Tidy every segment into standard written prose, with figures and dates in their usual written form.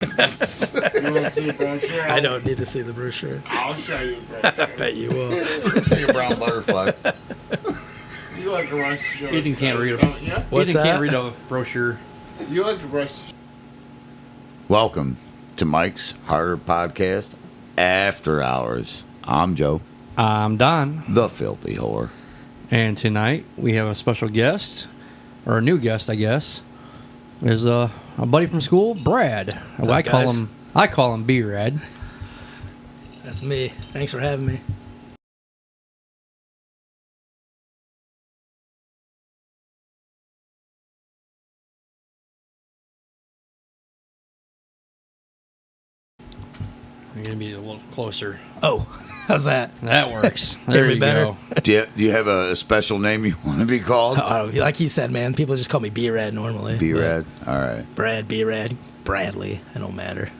You want to see the brochure? I don't need to see the brochure. I'll show you the brochure. I bet you will. See a brown butterfly. You like to rush the show? Ethan can't read don't you? What's Ethan that? can't read a brochure. You like to rush the Welcome to Mike's Harder Podcast, After Hours. I'm Joe, I'm Don, the filthy whore. and tonight we have a special guest, or a new guest, I guess. Is a buddy from school, Brad. What's I up, guys? call him B-Rad. That's me. Thanks for having me. You're gonna be a little closer. Oh, how's that? That works. Hear There me you better? go. Do you have a special name you want to be called? Oh, like he said, man, people just call me B-Rad normally. B-Rad? All right. Brad, B-Rad, Bradley. It don't matter.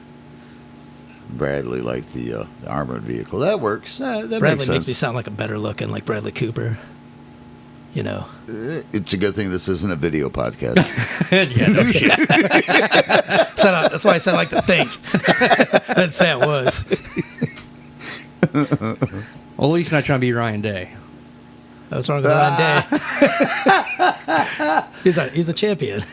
Bradley, like the armored vehicle. That works. That Bradley makes makes me sense. sound like a better looking, like Bradley Cooper. You know. It's a good thing this isn't a video podcast. Yeah, no shit. That's why I said I like to think. I didn't say it was. Well, at least not trying to be Ryan Day. What's wrong with Ryan Day? He's a champion.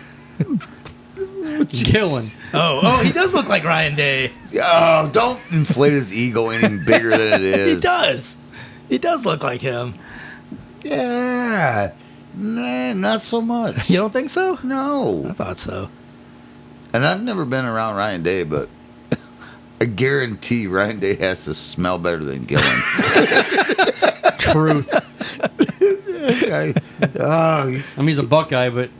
Killing. Oh, he does look like Ryan Day. Oh, don't inflate his ego any bigger than it is. He does. He does look like him. Yeah. Nah, not so much. You don't think so? I No. thought so. And I've never been around Ryan Day, but I guarantee Ryan Day has to smell better than Gillen. Truth. Oh, he's I mean, he's a Buckeye, but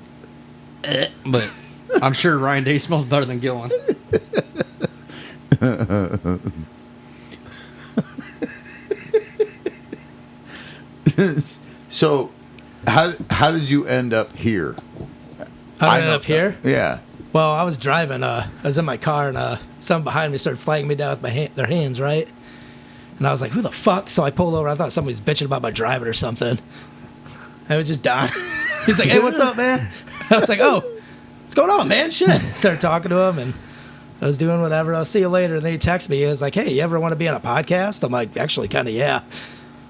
I'm sure Ryan Day smells better than Gillen. So, how did you end up here? How did I I end know- up here? Yeah. Well, I was driving. I was in my car, and someone behind me started flagging me down with their hands, right? And I was like, "Who the fuck?" So I pulled over. I thought somebody was bitching about my driving or something. And it was just Don. He's like, "Hey, what's up, man?" I was like, "Oh, what's going on, man?" Shit. Started talking to him, and I was doing whatever. I'll see you later. And then he texted me. He was like, "Hey, you ever want to be on a podcast?" I'm like, "Actually, kind of, yeah."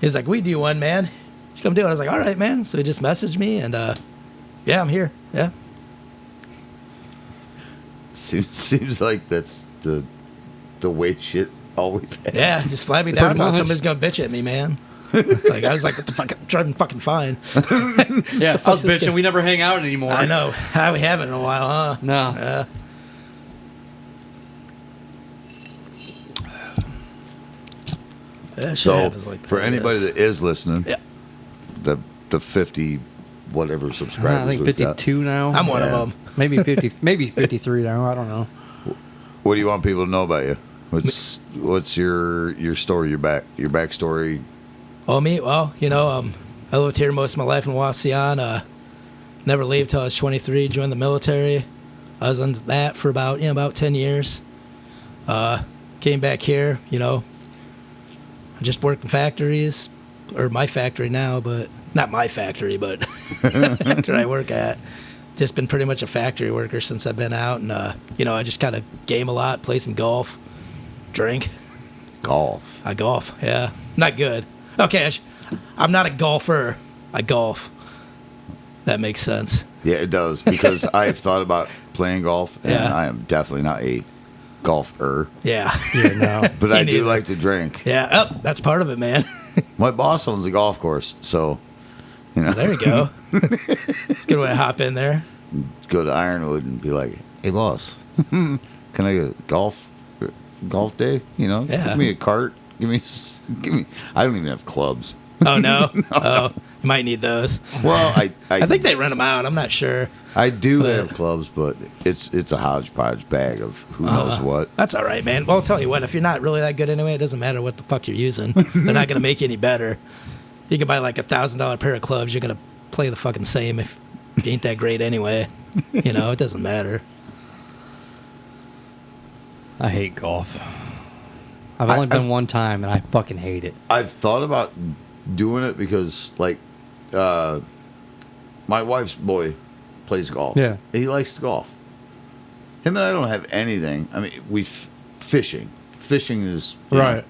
He's like, "We do one, man. You should come do it." I was like, "All right, man." So he just messaged me, and yeah, I'm here. Yeah. Seems like that's the way shit always happens. Yeah, just flag me down. Pretty Thought much. somebody's gonna bitch at me, man. Like I was like, "What the fuck? I'm driving fucking fine." Yeah, I was fuck's this bitching. guy? We never hang out anymore. I know. How we haven't in a while, huh? No. Yeah. Yeah, shit So, happens like for that, anybody yes. that is listening, Yeah, the 50 whatever subscribers I think we've got, 52 now. I'm one Yeah. of them. Maybe 50, maybe 53 now. I don't know. what do you want people to know about you? What's your story, your backstory? Oh, me? Well, I lived here most of my life in Wasion. Never leave till I was 23. Joined the military. I was under that for about 10 years. Came back here. I just worked in factories, or my factory now, but not my factory, but factory I work at. Just been pretty much a factory worker since I've been out, and I just kind of game a lot, play some golf, drink. Golf. I golf, yeah. Not good. Okay, I'm not a golfer. I golf. That makes sense. Yeah, it does, because I've thought about playing golf, and Yeah. I am definitely not a golfer, Yeah. Yeah, no. but Me I do neither. like to drink. Yeah, that's part of it, man. My boss owns a golf course, so There you go. It's a good way to hop in there. go to Ironwood and be like, "Hey, boss, can I get a golf day? Yeah. Give me a cart. Give me. I don't even have clubs. Oh, no? Oh, you might need those. Well, I think they rent them out. I'm not sure. I do But- have clubs, but it's a hodgepodge bag of who knows what. That's all right, man. Well, I'll tell you what. If you're not really that good anyway, it doesn't matter what the fuck you're using. They're not going to make you any better. You can buy like $1,000 pair of clubs. You're going to play the fucking same if you ain't that great anyway. It doesn't matter. I hate golf. I've only been one time, and I fucking hate it. I've thought about doing it because, like, my wife's boy plays golf. Yeah. He likes to golf. Him and I don't have anything. I mean, fishing. Fishing is Right.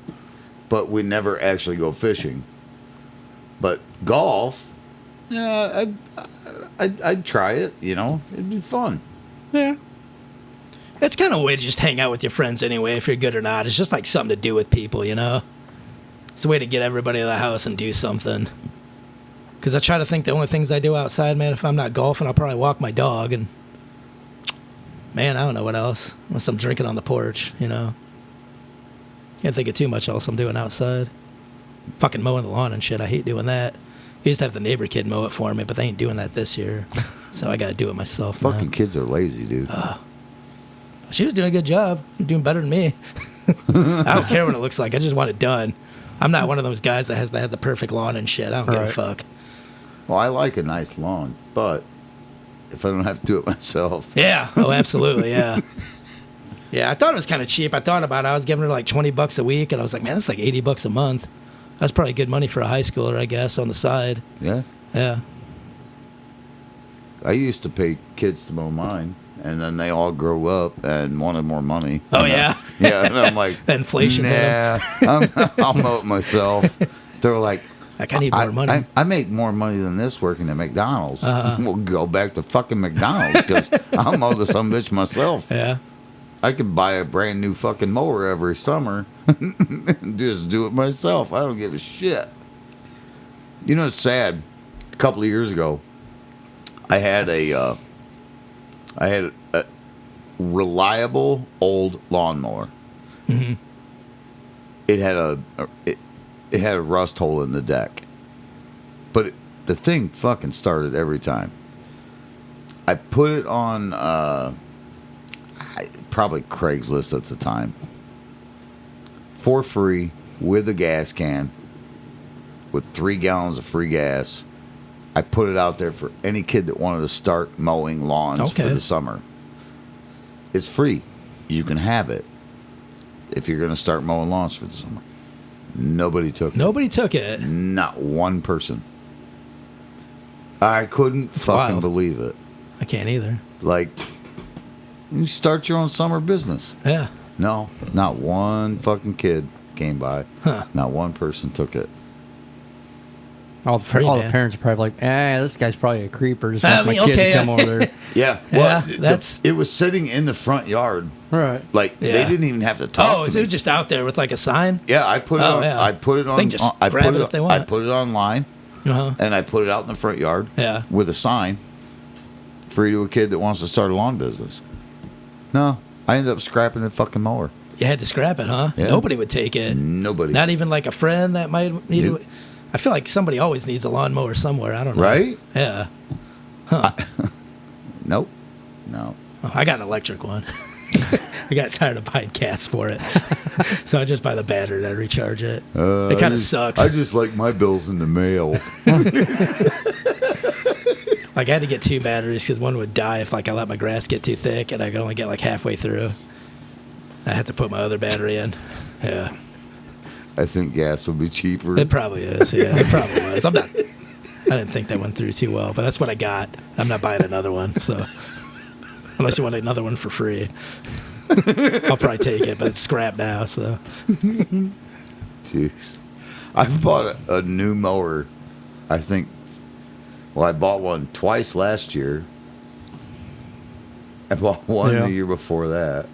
but we never actually go fishing. But golf, yeah, I'd try it. You know, it'd be fun. Yeah. It's kind of a way to just hang out with your friends anyway, if you're good or not. It's just like something to do with people, you know? It's a way to get everybody to the house and do something. Because I try to think the only things I do outside, man, if I'm not golfing, I'll probably walk my dog. And, man, I don't know what else. Unless I'm drinking on the porch, you know? Can't think of too much else I'm doing outside. Fucking mowing the lawn and shit. I hate doing that. I used to have the neighbor kid mow it for me, but they ain't doing that this year. So I got to do it myself now. Fucking kids are lazy, dude. She was doing a good job. Doing better than me. I don't care what it looks like. I just want it done. I'm not one of those guys that has to have the perfect lawn and shit. I don't give a Right. fuck. Well, I like a nice lawn, but if I don't have to do it myself, Yeah. Oh, absolutely. Yeah. Yeah, I thought it was kind of cheap. I thought about it. I was giving her like $20 a week, and I was like, man, that's like $80 a month. That's probably good money for a high schooler, I guess, on the side. yeah. Yeah. I used to pay kids to mow mine, and then they all grow up and wanted more money. Oh, And yeah? Yeah, and I'm like, The inflation hit 'em. I'll mow it myself. They're like, Like, I need more money. I make more money than this working at McDonald's. Uh-huh. We'll go back to fucking McDonald's because I'll mow the some bitch myself. Yeah. I could buy a brand new fucking mower every summer and just do it myself. I don't give a shit. You know, it's sad. A couple of years ago, I had a reliable old lawnmower. Mm-hmm. It had a rust hole in the deck, but the thing fucking started every time. I put it on probably Craigslist at the time for free with a gas can with 3 gallons of free gas. I put it out there for any kid that wanted to start mowing lawns for Okay. the summer. It's free. You can have it if you're going to start mowing lawns for the summer. Nobody took it. Nobody took it. Not one person. I couldn't fucking wild. believe it. I can't either. Like, you start your own summer business. Yeah. No, not one fucking kid came by. Huh. Not one person took it. All Free, the man. parents are probably like, this guy's probably a creeper. Just I want my mean, kid okay, to come over there. Yeah. Yeah, Well, that's- it was sitting in the front yard. Right. Like, Yeah. they didn't even have to talk Oh, to so it me. was just out there with like a sign? Yeah, I put it Oh, on. yeah. I put it on. They can just I grab put it if they want. I put it online, Uh-huh. and I put it out in the front yard. Yeah. With a sign, free to a kid that wants to start a lawn business. No, I ended up scrapping the fucking mower. You had to scrap it, huh? Yeah. Nobody would take it. Nobody. Not even like a friend that might need Nope. it. I feel like somebody always needs a lawnmower somewhere. I don't know. Right? Yeah. Huh. Nope. No. Oh, I got an electric one. I got tired of buying gas for it. So I just buy the battery and I recharge it. It kind of sucks. I just like my bills in the mail. Like I had to get 2 batteries because one would die if like I let my grass get too thick and I could only get like halfway through. I had to put my other battery in. Yeah. I think gas would be cheaper. It probably is. Yeah, it probably was. I didn't think that went through too well, but that's what I got. I'm not buying another one. So unless you want another one for free, I'll probably take it, but it's scrap now. So Jeez. I've bought a new mower. I think. Well, I bought one twice last year. I bought one Yeah. the year before that.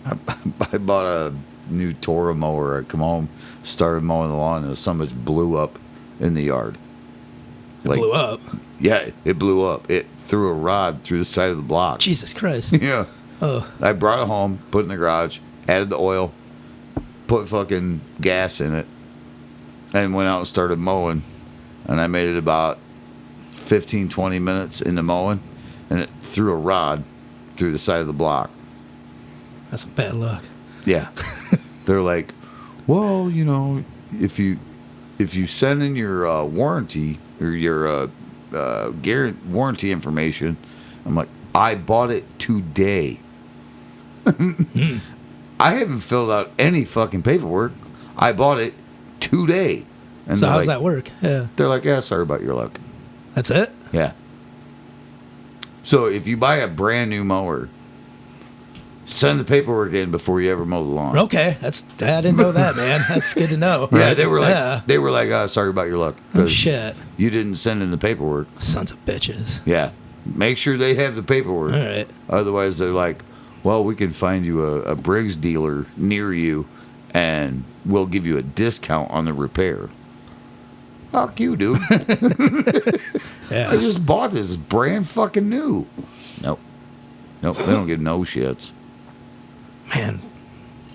I bought a new Toro mower. I come home, started mowing the lawn, and some bitch blew up in the yard. it blew up. Yeah, it blew up. It threw a rod through the side of the block. Jesus Christ. Yeah. Oh, I brought it home, put it in the garage, added the oil, put fucking gas in it, and went out and started mowing. And I made it about 15, 20 minutes into mowing, and it threw a rod through the side of the block. that's some bad luck. Yeah. They're like, well, you know, if you send in your warranty or your warranty information, I'm like, I bought it today. I haven't filled out any fucking paperwork. I bought it today. And So they're how's like, that work? Yeah. They're like, yeah, sorry about your luck. That's it? Yeah. So if you buy a brand new mower, Send the paperwork in before you ever mow the lawn. Okay, I didn't know that, man. That's good to know. Yeah, they were like, sorry about your luck. Oh, shit. You didn't send in the paperwork. Sons of bitches. Yeah. Make sure they have the paperwork. All right. Otherwise, they're like, well, we can find you a Briggs dealer near you, and we'll give you a discount on the repair. Fuck you, dude. Yeah. I just bought this. It's brand fucking new. Nope, they don't get no shits. Man,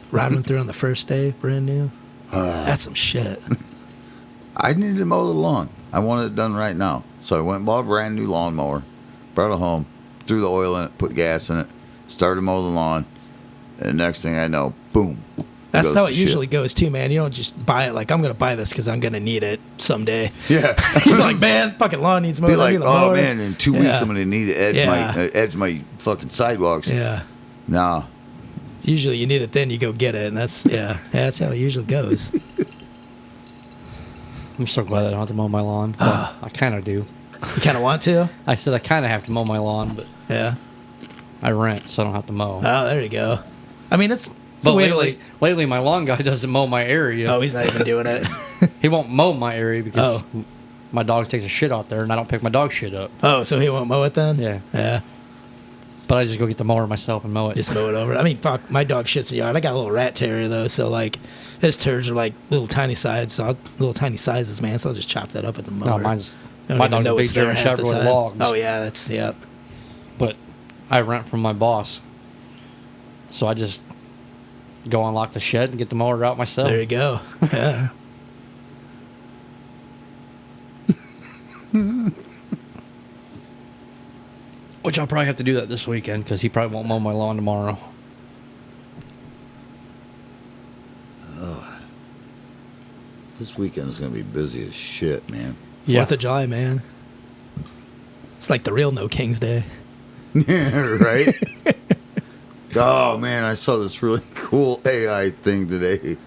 riding through on the first day, brand new. That's some shit. I needed to mow the lawn. I wanted it done right now. So I went and bought a brand new lawnmower, brought it home, threw the oil in it, put gas in it, started mowing the lawn, and the next thing I know, boom. That's goes how to it shit. usually goes too, man. You don't just buy it like, I'm going to buy this because I'm going to need it someday. Yeah. You're like, man, fucking lawn needs mowing. Be like, I need a oh mower. man, in 2 weeks Yeah. I'm gonna need to edge my fucking sidewalks. Yeah. Nah. Usually you need it, then you go get it, and that's how it usually goes. I'm so glad I don't have to mow my lawn. Well, I kind of do. You kind of want to? I said I kind of have to mow my lawn, but Yeah. I rent, so I don't have to mow. Oh, there you go. I mean, it's a But way to lately, my lawn guy doesn't mow my area. Oh, he's not even doing it. He won't mow my area because Oh. my dog takes a shit out there, and I don't pick my dog shit up. Oh, so he won't mow it then? Yeah. Yeah. But I just go get the mower myself and mow it. Just mow it over. I mean, fuck, my dog shits the yard. I got a little rat terrier though, so like his turds are like little tiny sizes, man. So I'll just chop that up at the mower. No, I don't my even dog's know a big it's there German half the Shepherd with time. logs. Oh yeah, that's yeah. But I rent from my boss, so I just go unlock the shed and get the mower out myself. There you go. Yeah. Which I'll probably have to do that this weekend because he probably won't mow my lawn tomorrow. This weekend is gonna be busy as shit, man. 4th of July, man. It's like the real No King's Day. Right? Oh man, I saw this really cool AI thing today.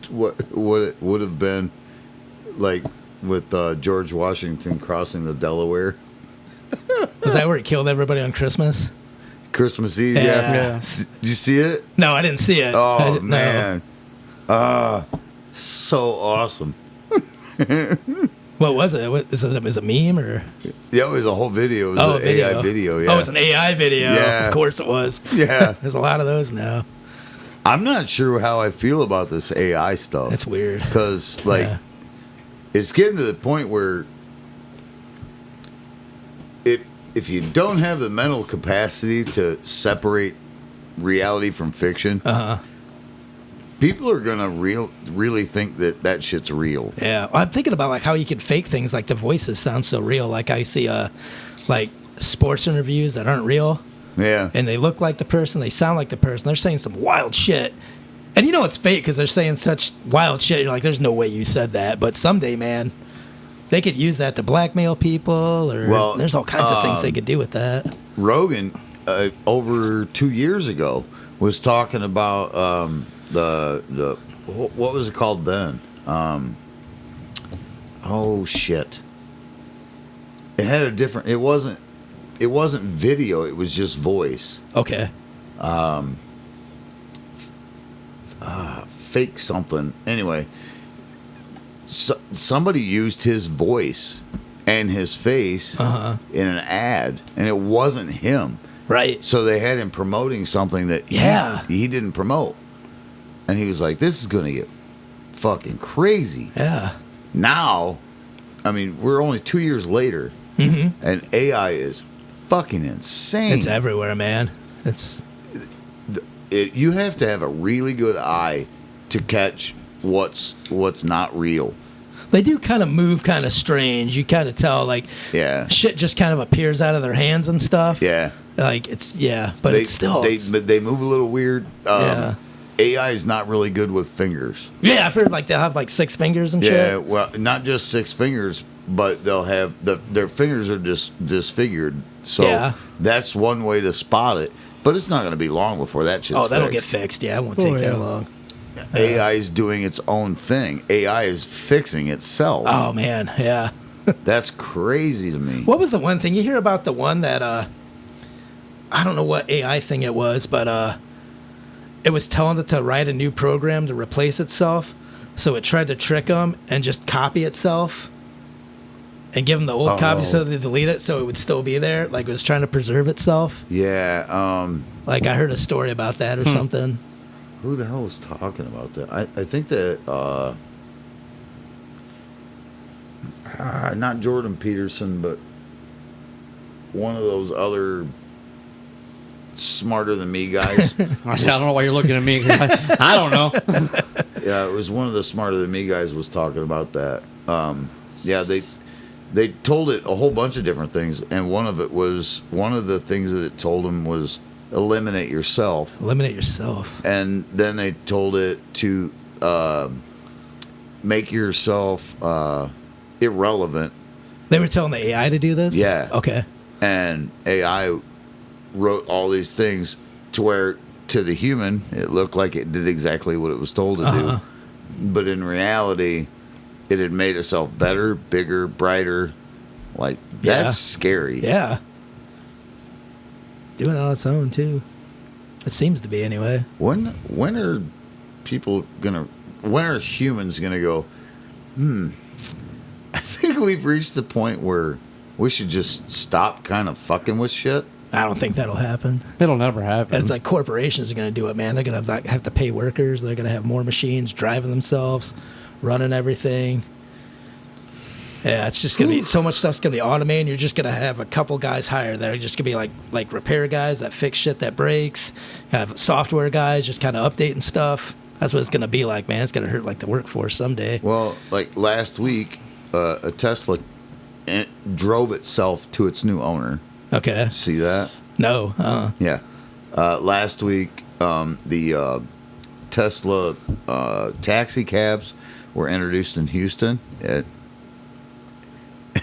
what it would have been like with George Washington crossing the Delaware. Was that where he killed everybody on Christmas? Christmas Eve, Yeah. Yeah. Did you see it? No, I didn't see it. I Oh didn't- no. man. So awesome. What was it? Is it a meme or? Yeah, it was a whole video. It was an AI video, yeah. Oh, it's an AI video. Yeah. Of course it was. Yeah. There's a lot of those now. I'm not sure how I feel about this AI stuff. That's weird. Because, like, Yeah. it's getting to the point where if you don't have the mental capacity to separate reality from fiction, people are going to really think that shit's real. Yeah. Well, I'm thinking about like how you could fake things, like the voices sound so real. Like I see like sports interviews that aren't real. Yeah. And they look like the person, they sound like the person. They're saying some wild shit. And you know it's fake because they're saying such wild shit. You're like, there's no way you said that. But someday, man, they could use that to blackmail people, or there's all kinds of things they could do with that. Rogan, over 2 years ago, was talking about the what was it called then? Oh shit! It had a different. It wasn't video. It was just voice. Okay. Fake something. Anyway, somebody used his voice and his face in an ad, and it wasn't him. Right. So they had him promoting something that he didn't promote. And he was like, this is going to get fucking crazy. Yeah. Now, I mean, we're only 2 years later, and AI is fucking insane. It's everywhere, man. You have to have a really good eye to catch what's not real. They do kind of move kind of strange. You kind of tell, like, shit just kind of appears out of their hands and stuff. Yeah. Like, but it's still. They move a little weird. Yeah. AI is not really good with fingers. Yeah, I've heard, like, they'll have, like, 6 fingers and shit. Yeah, well, not just 6 fingers, but they'll have their fingers are just disfigured. So that's one way to spot it. But it's not going to be long before that shit's fixed. That'll get fixed. Yeah, it won't take that long. AI is doing its own thing. AI is fixing itself. Oh, man, yeah. That's crazy to me. What was the one thing? You hear about the one that I don't know what AI thing it was, but it was telling it to write a new program to replace itself. So it tried to trick them and just copy itself and give them the old copy so they delete it so it would still be there. Like it was trying to preserve itself. Yeah. Like I heard a story about that or something. Who the hell was talking about that? I think that not Jordan Peterson, but one of those other smarter than me guys. I don't know why you're looking at me. 'Cause I don't know. Yeah, it was one of the smarter than me guys was talking about that. Yeah, they told it a whole bunch of different things, and one of the things that it told them was eliminate yourself. Eliminate yourself. And then they told it to make yourself irrelevant. They were telling the AI to do this? Yeah. Okay. And AI wrote all these things to where to the human it looked like it did exactly what it was told to do, but in reality it had made itself better, bigger, brighter. Like that's scary. Yeah. It's doing it on its own too. It seems to be anyway. When are humans gonna go, I think we've reached the point where we should just stop kind of fucking with shit? I don't think that'll happen. It'll never happen. It's like corporations are going to do it, man. They're going to have to pay workers. They're going to have more machines driving themselves, running everything. Yeah, it's just going to be so much stuff's going to be automated. You're just going to have a couple guys hired that are just going to be like repair guys that fix shit that breaks. Have software guys just kind of updating stuff. That's what it's going to be like, man. It's going to hurt like the workforce someday. Well, like last week, a Tesla drove itself to its new owner. Okay. See that? No. Yeah. Last week, the Tesla taxi cabs were introduced in Houston.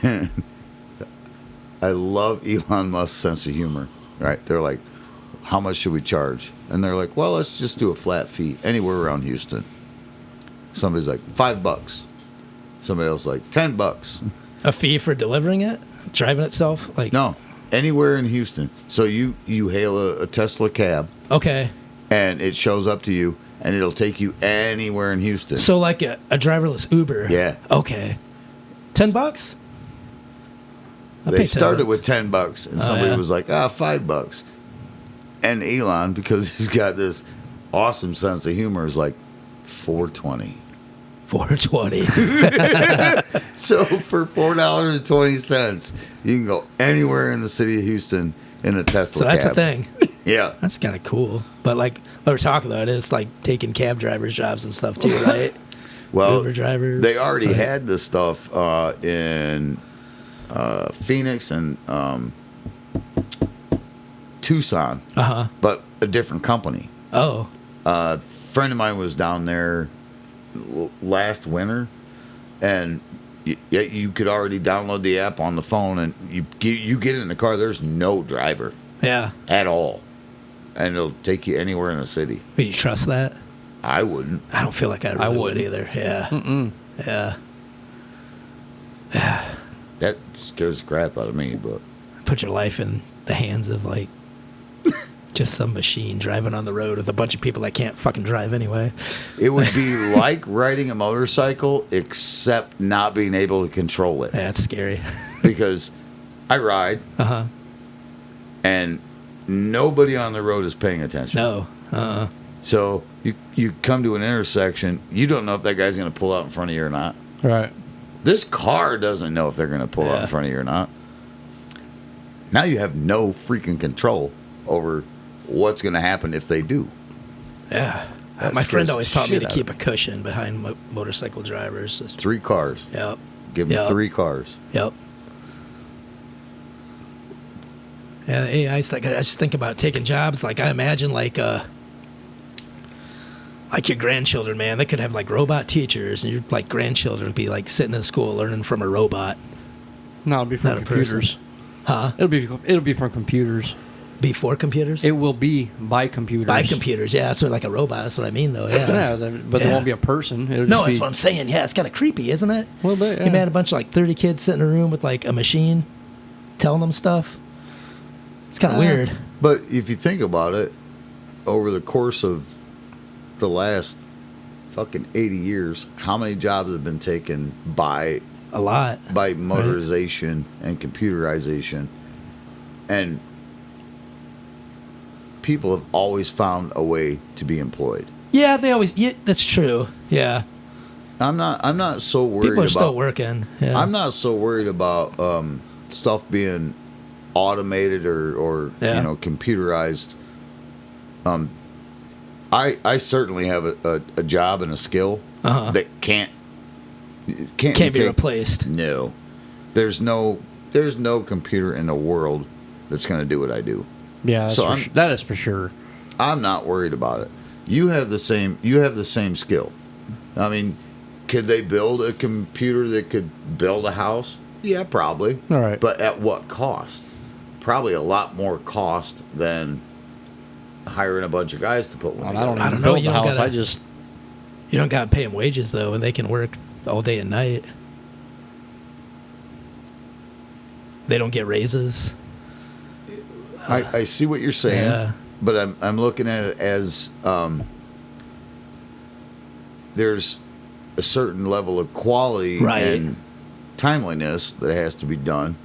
I love Elon Musk's sense of humor. Right? They're like, how much should we charge? And they're like, well, let's just do a flat fee anywhere around Houston. Somebody's like, $5. Somebody else like, $10. A fee for delivering it? Driving itself? Like No. Anywhere in Houston. So you hail a Tesla cab. Okay. And it shows up to you, and it'll take you anywhere in Houston. So like a driverless Uber. Yeah. Okay. $10? They started with $10, and somebody yeah. was like, $5. And Elon, because he's got this awesome sense of humor, is like, $4.20. $4.20. So for $4.20, you can go anywhere in the city of Houston in a Tesla So that's cab. a thing. Yeah. That's kind of cool. But like what we're talking about is like taking cab drivers' jobs and stuff too, right? Well, Uber drivers. they already had this stuff in Phoenix and Tucson, but a different company. Oh. A friend of mine was down there last winter, and you could already download the app on the phone, and you get in the car. There's no driver. Yeah. At all, and it'll take you anywhere in the city. Would you trust that? I wouldn't. I don't feel like I really would either. Yeah. Yeah. Yeah. That scares the crap out of me, but Put your life in the hands of like just some machine driving on the road with a bunch of people that can't fucking drive anyway. it would be like riding a motorcycle, except not being able to control it. That's scary. Because I ride, and nobody on the road is paying attention. No. So you come to an intersection, you don't know if that guy's going to pull out in front of you or not. Right. This car doesn't know if they're going to pull out in front of you or not. Now you have no freaking control over what's going to happen if they do. Yeah. That My friend scares always the taught me shit to out keep a of cushion behind motorcycle drivers. Just, 3 cars. Yep. Give them 3 cars. Yep. Yeah, the AI's like, I just think about taking jobs. Like, I imagine, like your grandchildren, man. They could have, like, robot teachers, and your, like, grandchildren would be, like, sitting in school learning from a robot. No, it'll be from Not a computers. Huh? It'll be from computers. Before computers? It will be by computers. By computers, yeah. That's what, like a robot. That's what I mean, though. Yeah. But there won't be a person. It'll No, just that's be what I'm saying. Yeah, it's kind of creepy, isn't it? a little bit. Yeah. You had a bunch of like 30 kids sitting in a room with like a machine telling them stuff. It's kind of weird, But if you think about it, over the course of the last fucking 80 years, how many jobs have been taken by A lot. motorization and computerization? And people have always found a way to be employed. Yeah, they always. Yeah, that's true. Yeah, I'm not so worried people are about still working. Yeah. I'm not so worried about stuff being automated or Yeah. computerized. I certainly have a job and a skill that can't Can't be take- replaced. No, there's no computer in the world that's going to do what I do. Yeah, So that is for sure. I'm not worried about it. You have the same skill. I mean, could they build a computer that could build a house? Yeah, probably. All right. But at what cost? Probably a lot more cost than hiring a bunch of guys to put one I don't together. even know, build you the don't house. gotta- I just You don't got to pay them wages though, and they can work all day and night. They don't get raises. I see what you're saying, Yeah. but I'm looking at it as there's a certain level of quality Right. and timeliness that has to be done.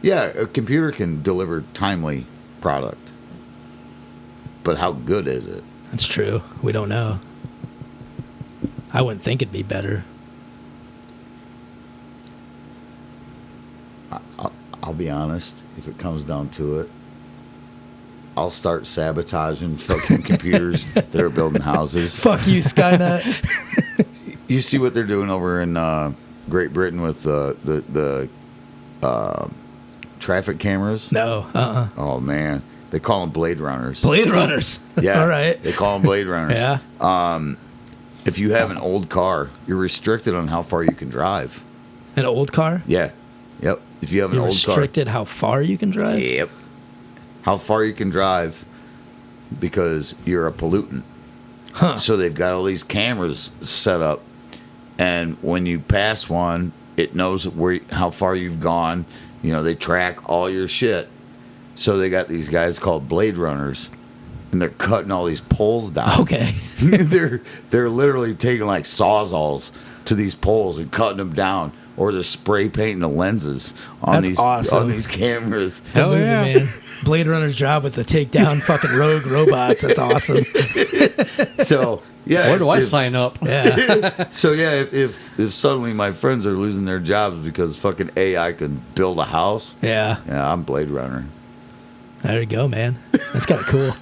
Yeah, a computer can deliver timely product, but how good is it? That's true. We don't know. I wouldn't think it'd be better. I'll be honest, if it comes down to it, I'll start sabotaging fucking computers that are building houses. Fuck you, Skynet. You see what they're doing over in Great Britain with the traffic cameras? No. Oh man, they call them Blade Runners. Blade Runners. Yeah, All right. They call them Blade Runners. Yeah. If you have an old car, you're restricted on how far you can drive. An old car. Yeah. Yep. If you have an You're old restricted how far you can car. drive. Yep. How far you can drive because you're a pollutant. Huh. So they've got all these cameras set up, and when you pass one, it knows how far you've gone. You know, they track all your shit. So they got these guys called Blade Runners, and they're cutting all these poles down. Okay. they're literally taking like sawzalls to these poles and cutting them down, or they're spray painting the lenses on That's these awesome. on these cameras. That Hell movie, yeah. man. Blade Runner's job was to take down fucking rogue robots. That's awesome. So yeah, where do I if- sign up? Yeah. So yeah, if suddenly my friends are losing their jobs because fucking AI can build a house, Yeah. yeah, I'm Blade Runner. There you go, man. That's kind of cool.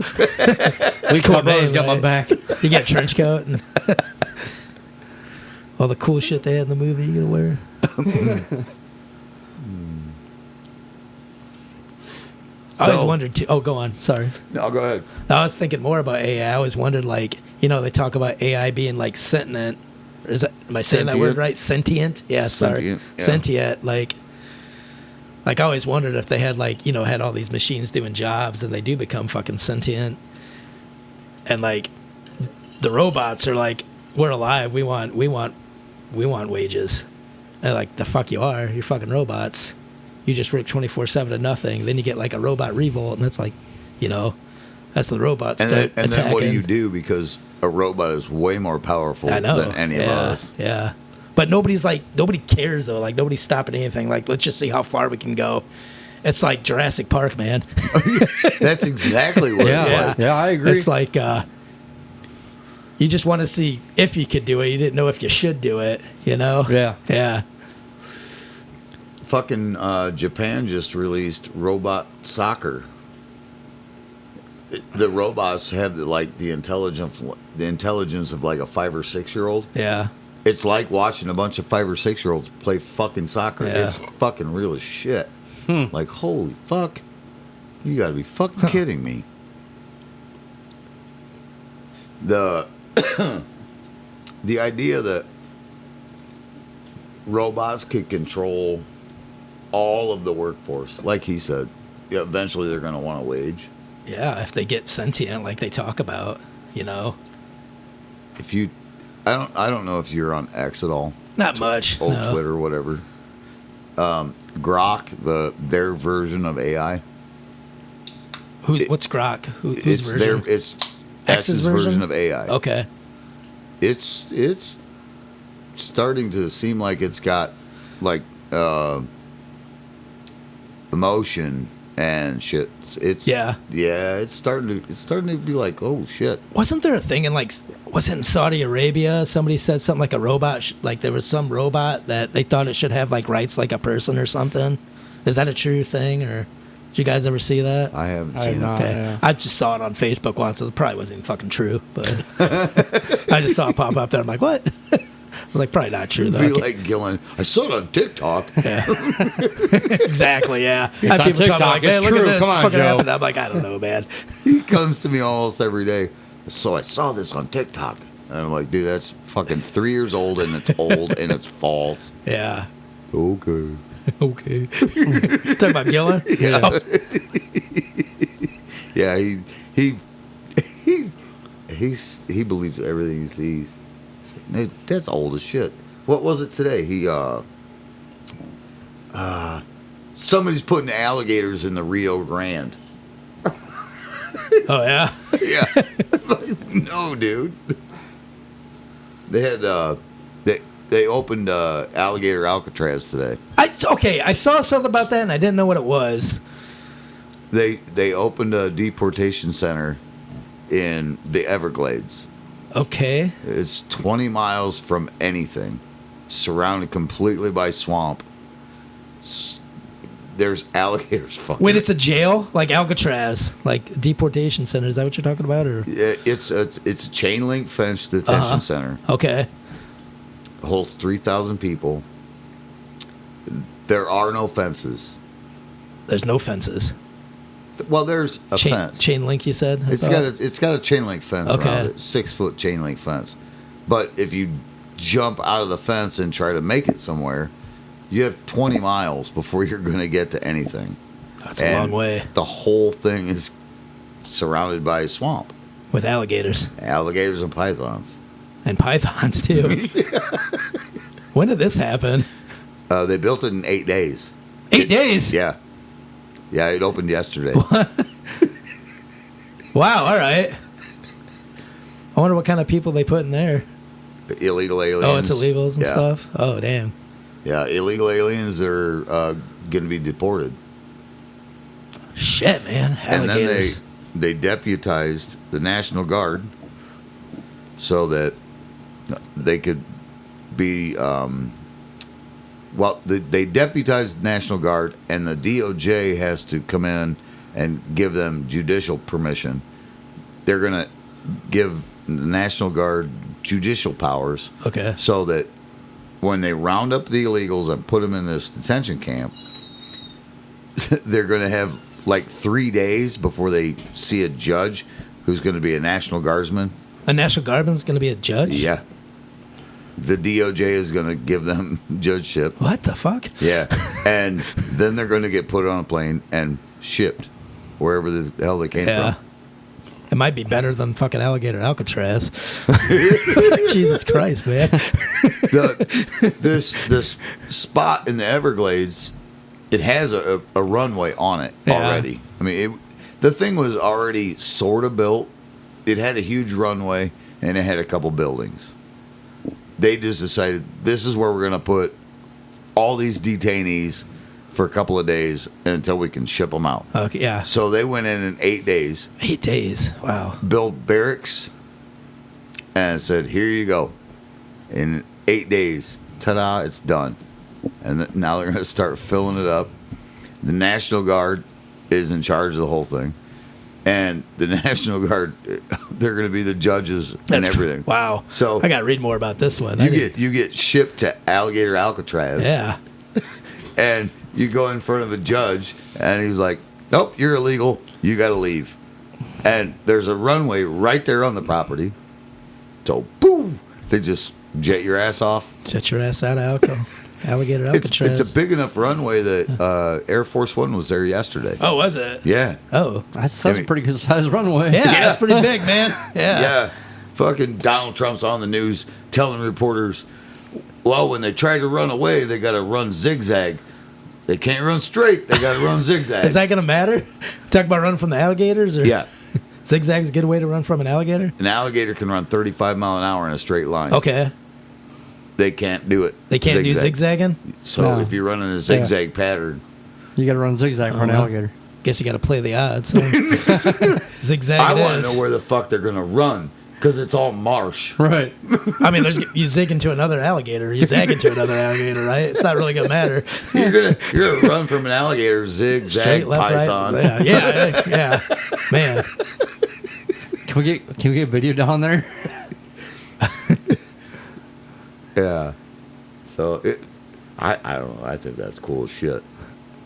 Lee cool Brothers name, got my right? back. You get a trench coat and all the cool shit they had in the movie you gonna wear. I always So- wondered too. Oh, go on. Sorry. No, go ahead. I was thinking more about AI. I always wondered, like, they talk about AI being like sentient. Or is that, am I saying that word Sentient? right? Sentient? Yeah, sorry. Sentient, yeah. Sentient. Like I always wondered if they had had all these machines doing jobs and they do become fucking sentient. And like the robots are like, we're alive. We want wages. And they're like, the fuck you are. You're fucking robots. You just work 24/7 to nothing. Then you get like a robot revolt, and it's like, that's the robots. And start then what do attacking. you do? Because a robot is way more powerful I know. than any of yeah, us. Yeah. But nobody cares though. Like nobody's stopping anything. Like let's just see how far we can go. It's like Jurassic Park, man. That's exactly what it's Yeah, like. yeah, I agree. It's like you just want to see if you could do it. You didn't know if you should do it. Yeah. Yeah. Fucking Japan just released robot soccer. The robots have the intelligence of like a 5 or 6 year old. Yeah. It's like watching a bunch of 5 or 6 year olds play fucking soccer. Yeah. It's fucking real as shit. Like holy fuck, you gotta be fucking kidding me. The the idea that robots could control all of the workforce, like he said, yeah, eventually they're gonna want a wage. Yeah. If they get sentient, like they talk about, If you, I don't know if you're on X at all, not much. old no. Twitter, whatever. Grok, their version of AI. What's Grok? Whose It's version? it's X's X's version? version of AI. Okay. It's starting to seem like it's got like emotion and shit. It's it's starting to be like, oh shit. Wasn't there a thing in was it in Saudi Arabia? Somebody said something like a robot, like there was some robot that they thought it should have like rights like a person or something. Is that a true thing, or did you guys ever see that? I haven't I seen have not. it. Okay, yeah. I just saw it on Facebook once. So it probably wasn't even fucking true, but I just saw it pop up there. I'm like, what? I'm like, probably not true though. Be like Gillen. I saw it on TikTok. Yeah. Exactly. Yeah. I on have people TikTok. talking like, hey, It's look at true. this. Come on, fucking Joe. happened. I'm like, I don't know, man. He comes to me almost every day. So I saw this on TikTok. And I'm like, dude, that's fucking 3 years old and it's old and it's false. Yeah. Okay. Okay. Talking about Gillen? Yeah. Oh, Yeah, he believes everything he sees. Like, that's old as shit. What was it today? Somebody's putting alligators in the Rio Grande. oh yeah. Yeah. Like, no, dude. They had they opened alligator Alcatraz today. I saw something about that and I didn't know what it was. They opened a deportation center in the Everglades. Okay. It's 20 miles from anything, surrounded completely by swamp. There's alligators fucking. Wait, it's a jail? Like Alcatraz? Like deportation center? Is that what you're talking about? Or It's a chain link fence detention center. Okay. It holds 3,000 people. There are no fences. There's no fences. Well, there's a fence. Chain link, you said? I It's thought? got a chain link fence Okay. around it, 6-foot chain link fence. But if you jump out of the fence and try to make it somewhere, you have 20 miles before you're going to get to anything. That's a long way. The whole thing is surrounded by swamp, With alligators. alligators and pythons. And pythons, too. When did this happen? They built it in 8 days. 8 days? Yeah, it opened yesterday. Wow, all right. I wonder what kind of people they put in there. Illegal aliens. Oh, it's illegals and Yeah. stuff? Oh, damn. Yeah, illegal aliens are going to be deported. Shit, man. And then Alligators. they deputized the National Guard so that they could be they deputized the National Guard, and the DOJ has to come in and give them judicial permission. They're going to give the National Guard judicial powers Okay. so that when they round up the illegals and put them in this detention camp, they're going to have like 3 days before they see a judge who's going to be a National Guardsman. A National Guardsman's going to be a judge? Yeah. The DOJ is going to give them judgeship. What the fuck? Yeah. And then they're going to get put on a plane and shipped wherever the hell they came Yeah. from. It might be better than fucking alligator Alcatraz. Jesus Christ, man. This spot in the Everglades, it has a runway on it Yeah. already. I mean, the thing was already sort of built. It had a huge runway, and it had a couple buildings. They just decided, this is where we're going to put all these detainees for a couple of days until we can ship them out. Okay, yeah. So they went in 8 days, 8 days. Wow. built barracks, and said, here you go. In 8 days, ta-da, it's done. And now they're going to start filling it up. The National Guard is in charge of the whole thing. And the National Guard, they're going to be the judges and everything. Wow. So I got to read more about this one. you get shipped to Alligator Alcatraz. Yeah. And you go in front of a judge, and he's like, nope, you're illegal. You got to leave. And there's a runway right there on the property. So, boom, they just jet your ass off. Shut your ass out of alligator It's Alcatraz. a big enough runway that Air Force One was there yesterday. Oh, was it? Yeah. Oh. That's I a mean- pretty good sized runway. Yeah, that's pretty big, man. Yeah. Yeah. Fucking Donald Trump's on the news telling reporters, well, when they try to run away, they got to run zigzag. They can't run straight. They got to run zigzag. Is that gonna matter? Talk about running from the alligators, or Yeah. zigzag's a good way to run from an alligator. An alligator can run 35 mile an hour in a straight line. Okay, They can't do it. they can't do zigzagging. So No. if you're running a zigzag pattern, You got to run zigzag for an well. alligator. Guess you got to play the odds. Huh? Zigzag. I it want is. to know where the fuck they're gonna run because it's all marsh. Right. I mean, you zig into another alligator, you zag into another alligator, right? It's not really gonna matter. You're gonna run from an alligator, zigzag, Straight left, python. right. Yeah. Man, Can we get video down there? Yeah. So I don't know. I think that's cool as shit.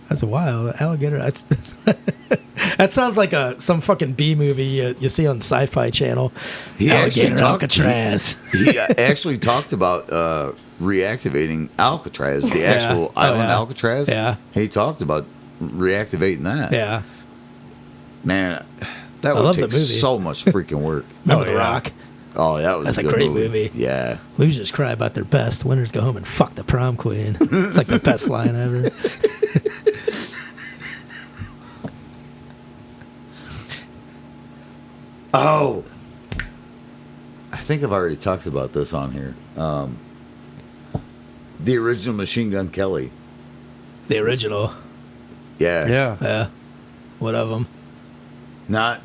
that's a wild alligator. That's that sounds like some fucking B movie you see on Sci-Fi Channel. He actually Alligator talked- Alcatraz. He actually talked about reactivating Alcatraz, the actual Oh, island yeah. Alcatraz. Yeah. He talked about reactivating that. Yeah. Man, that I love would the take movie. so much freaking work. Remember Oh, The yeah. Rock? Oh, that was That's a good great movie. Yeah. Losers cry about their best. Winners go home and fuck the prom queen. It's like the best line ever. Oh, I think I've already talked about this on here. The original Machine Gun Kelly. The original. Yeah. Yeah. Yeah. What of them? Not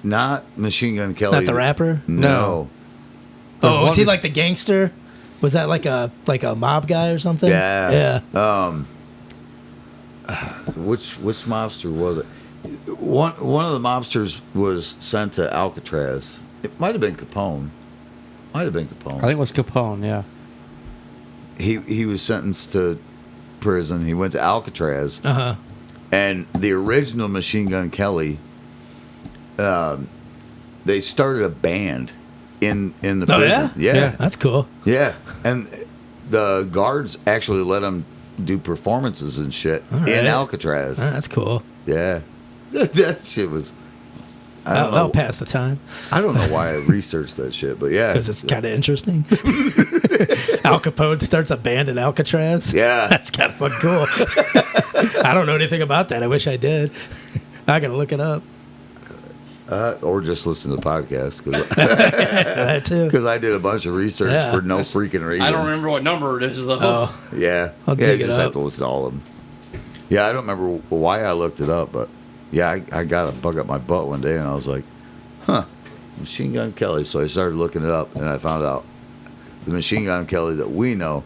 Machine Gun Kelly. Not the rapper? No. Oh, was he one- like the gangster? Was that like a mob guy or something? Yeah. Yeah. Which mobster was it? One of the mobsters was sent to Alcatraz. It might have been Capone. I think it was Capone, yeah. He was sentenced to prison. He went to Alcatraz. Uh-huh. And the original Machine Gun Kelly, they started a band in the Oh, prison. yeah? Yeah. That's cool. Yeah. And the guards actually let him do performances and shit All right. in Alcatraz. That's cool. Yeah. That shit was. I don't That'll know. pass the time I don't know why I researched that shit, but yeah. because it's kind of interesting. Al Capone starts a band in Alcatraz. Yeah. That's kind of fucking cool. I don't know anything about that. I wish I did. I gotta look it up. Or just listen to the podcast That too. because I did a bunch of research Yeah. for no freaking reason. I don't remember what number it is, though. Oh, Yeah. I'll yeah, dig you it just have up. to listen to all of them. Yeah, I don't remember why I looked it up, but yeah, I got a bug up my butt one day and I was like, huh, Machine Gun Kelly. So I started looking it up and I found out the Machine Gun Kelly that we know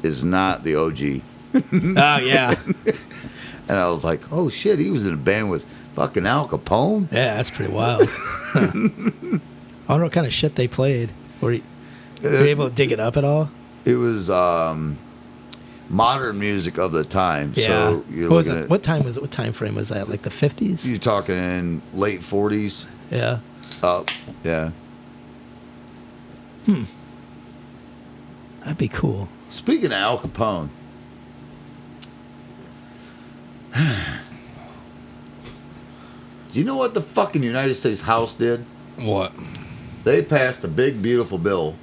is not the OG. oh yeah. And I was like, oh shit, he was in a band with fucking Al Capone? Yeah, that's pretty wild. Huh. I wonder what kind of shit they played. Were you able to dig it up at all? It was modern music of the time. Yeah. So you're What was looking it? at, What time was it? What time frame was that? Like the 50s? you're talking late 40s Yeah. up. Yeah. That'd be cool. Speaking of Al Capone, do you know what the fucking United States House did? What? They passed a big, beautiful bill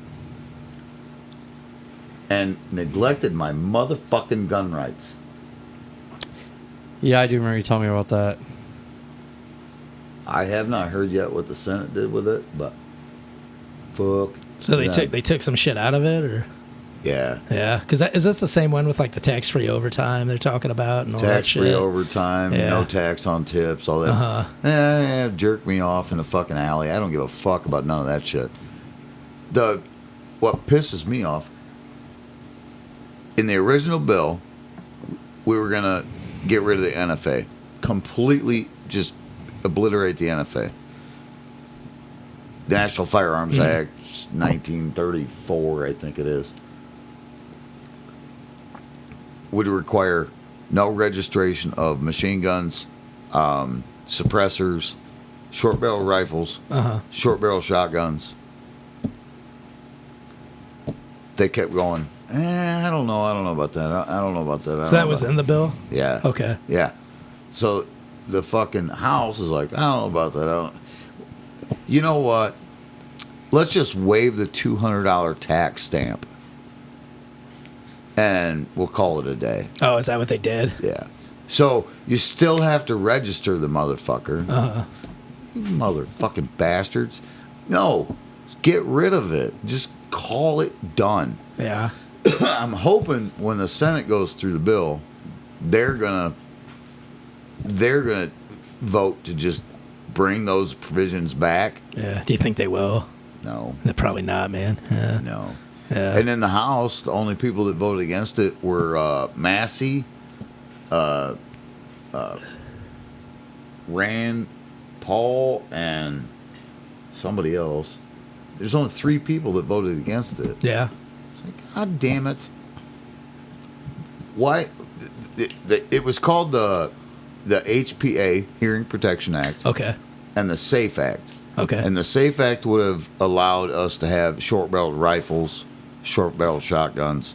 and neglected my motherfucking gun rights. Yeah, I do remember you telling me about that. I have not heard yet what the Senate did with it, but fuck. So they them. took some shit out of it, or Yeah. yeah, because is this the same one with like the tax-free overtime they're talking about and all that shit? Tax-free overtime, Yeah. no tax on tips, all that. Uh-huh. Yeah, jerk me off in the fucking alley. I don't give a fuck about none of that shit. What pisses me off, in the original bill, we were going to get rid of the NFA. Completely just obliterate the NFA. The National Firearms Act, 1934, I think it is, would require no registration of machine guns, suppressors, short barrel rifles, short barrel shotguns. They kept going, I don't know about that. I don't know about that. So that was in the bill? Yeah. Okay. Yeah. So the fucking House is like, I don't know about that. You know what? Let's just waive the $200 tax stamp. And we'll call it a day. Oh, is that what they did? Yeah. So you still have to register the motherfucker. Uh-huh. You motherfucking bastards. No, get rid of it. Just call it done. Yeah. I'm hoping when the Senate goes through the bill, they're gonna vote to just bring those provisions back. Yeah. Do you think they will? No, They're probably not, man. Yeah. no. Yeah. And in the House, the only people that voted against it were Massey, Rand Paul, and somebody else. There's only 3 people that voted against it. Yeah. It's like, God damn it. Why? It was called the HPA, Hearing Protection Act, Okay. and the SAFE Act. Okay. And the SAFE Act would have allowed us to have short-barreled rifles, short-barreled shotguns,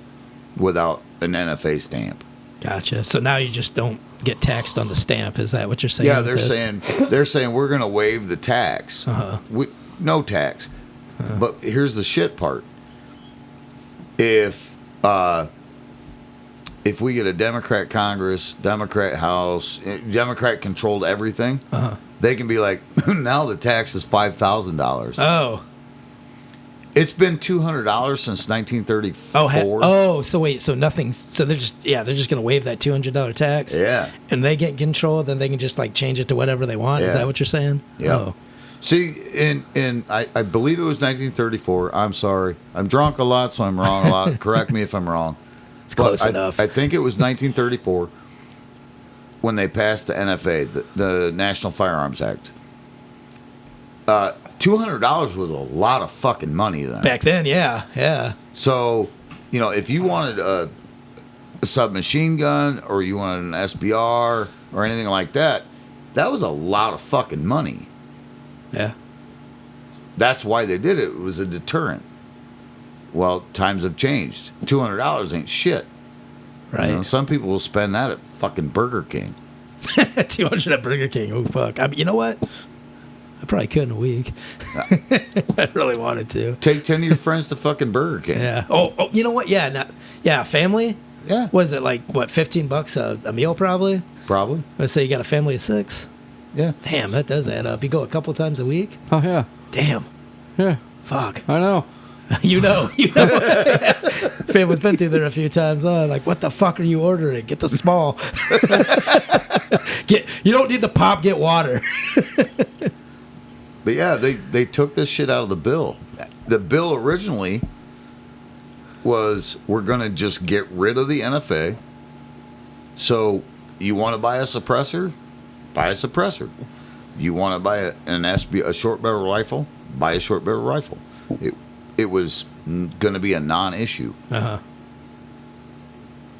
without an NFA stamp. Gotcha. So now you just don't get taxed on the stamp. Is that what you're saying? Yeah, with this? they're saying we're going to waive the tax. Uh-huh. No tax. But here's the shit part. If we get a Democrat Congress, Democrat House, Democrat controlled everything, they can be like, now the tax is $5,000. Oh. It's been $200 since 1934. So wait, so nothing. So they're just gonna waive that $200 tax. Yeah. And they get control, then they can just like change it to whatever they want. Is Yeah. that what you're saying? Yeah. Oh. See, I believe it was 1934. I'm sorry. I'm drunk a lot, so I'm wrong a lot. Correct me if I'm wrong. It's close But enough. I think it was 1934 when they passed the NFA, the National Firearms Act. $200 was a lot of fucking money then. Back then, yeah. So, if you wanted a submachine gun or you wanted an SBR or anything like that, that was a lot of fucking money. Yeah. That's why they did it. It was a deterrent. Well, times have changed. $200 ain't shit. Right. Some people will spend that at fucking Burger King. 200 at Burger King. Oh fuck. You know what? I probably could in a week. I really wanted to. Take 10 of your friends to fucking Burger King. Yeah. Oh, you know what? Yeah, family. Yeah. Was it like what, $15 a meal probably? Probably. Let's say you got a family of 6. Yeah. Damn, that does add up. You go a couple times a week. Oh yeah, Damn. yeah. Fuck. I know. You know. Family's been through there a few times. Oh, like, what the fuck are you ordering? Get the small. You don't need the pop. Get water. But yeah, they took this shit out of the bill. The bill originally was, we're going to just get rid of the NFA. So you want to buy a suppressor? Buy a suppressor. You want to buy a short barrel rifle? Buy a short barrel rifle. It was going to be a non-issue. Uh-huh.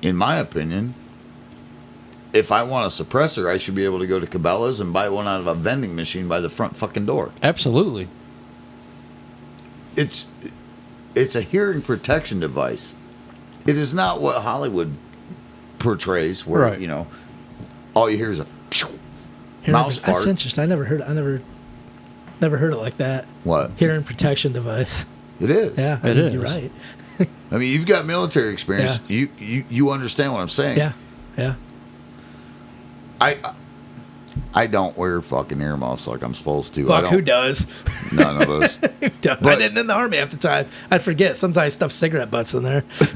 In my opinion, if I want a suppressor, I should be able to go to Cabela's and buy one out of a vending machine by the front fucking door. Absolutely. It's a hearing protection device. It is not what Hollywood portrays, where Right. all you hear is a mouse That's fart. interesting. I never heard it like that. What? Hearing protection device. It is. Yeah, It is. You're right. I mean, you've got military experience. You understand what I'm saying. Yeah. I don't wear fucking earmuffs like I'm supposed to. Fuck, who does? None of us. Who does? I didn't in the army half the time. I'd forget. Sometimes I stuff cigarette butts in there. But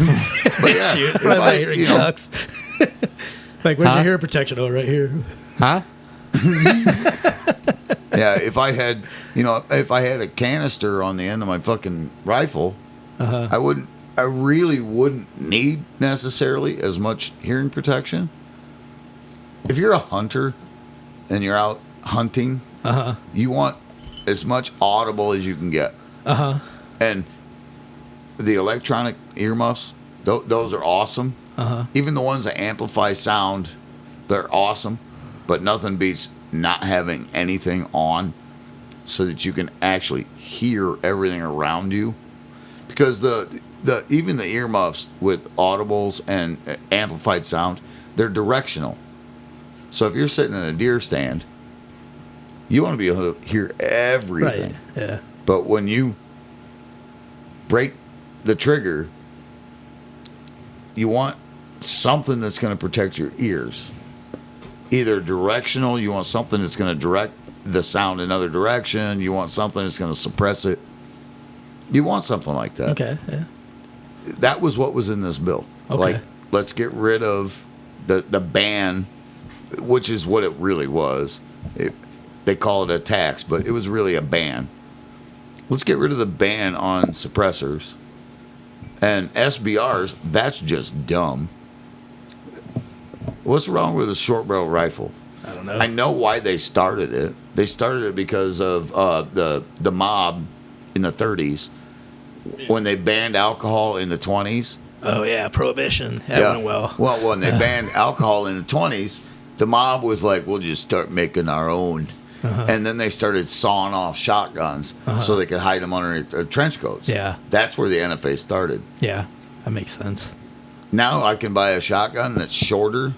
yeah, Shoot, if probably my I- hearing sucks. Like, where's your hearing protection? Oh, right here. Huh? Yeah, if I had a canister on the end of my fucking rifle, I really wouldn't need necessarily as much hearing protection. If you're a hunter and you're out hunting, you want as much audible as you can get. And the electronic earmuffs, those are awesome. Even the ones that amplify sound, they're awesome. But nothing beats not having anything on so that you can actually hear everything around you. Because even the earmuffs with audibles and amplified sound, they're directional. So if you're sitting in a deer stand, you want to be able to hear everything. Right. Yeah. But when you break the trigger, you want something that's going to protect your ears. either directional. You want something that's going to direct the sound another direction. You want something that's going to suppress it. You want something like that. Okay. Yeah. That was what was in this bill. Okay. Like, let's get rid of the ban, which is what it really was. They call it a tax, but it was really a ban. Let's get rid of the ban on suppressors. And SBRs, that's just dumb. What's wrong with a short barrel rifle? I don't know. I know why they started it. They started it because of the mob in the 30s when they banned alcohol in the 20s. Oh yeah, prohibition. That went well. Well, when they banned alcohol in the 20s, the mob was like, "We'll just start making our own." And then they started sawing off shotguns so they could hide them under their trench coats. Yeah. That's where the NFA started. Yeah, that makes sense. Now I can buy a shotgun that's shorter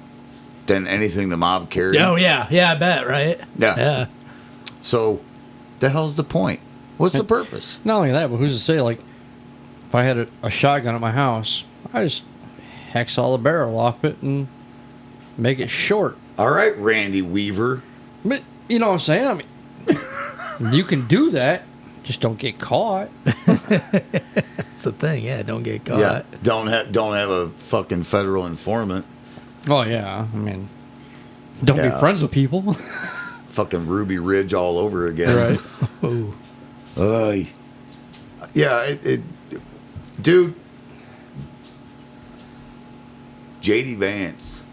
than anything the mob carried. Oh yeah, I bet, right? Yeah. Yeah. So, the hell's the point? What's the purpose? Not only that, but who's to say, like, if I had a shotgun at my house, I just hacksaw the barrel off it and make it short. All right, Randy Weaver. But, you know what I'm saying? I mean, you can do that, just don't get caught. That's the thing. Yeah, don't get caught. Yeah, don't have a fucking federal informant. Oh, yeah. I mean, don't be Yeah. friends with people. Fucking Ruby Ridge all over again. Right. Ooh. Yeah, dude. JD Vance.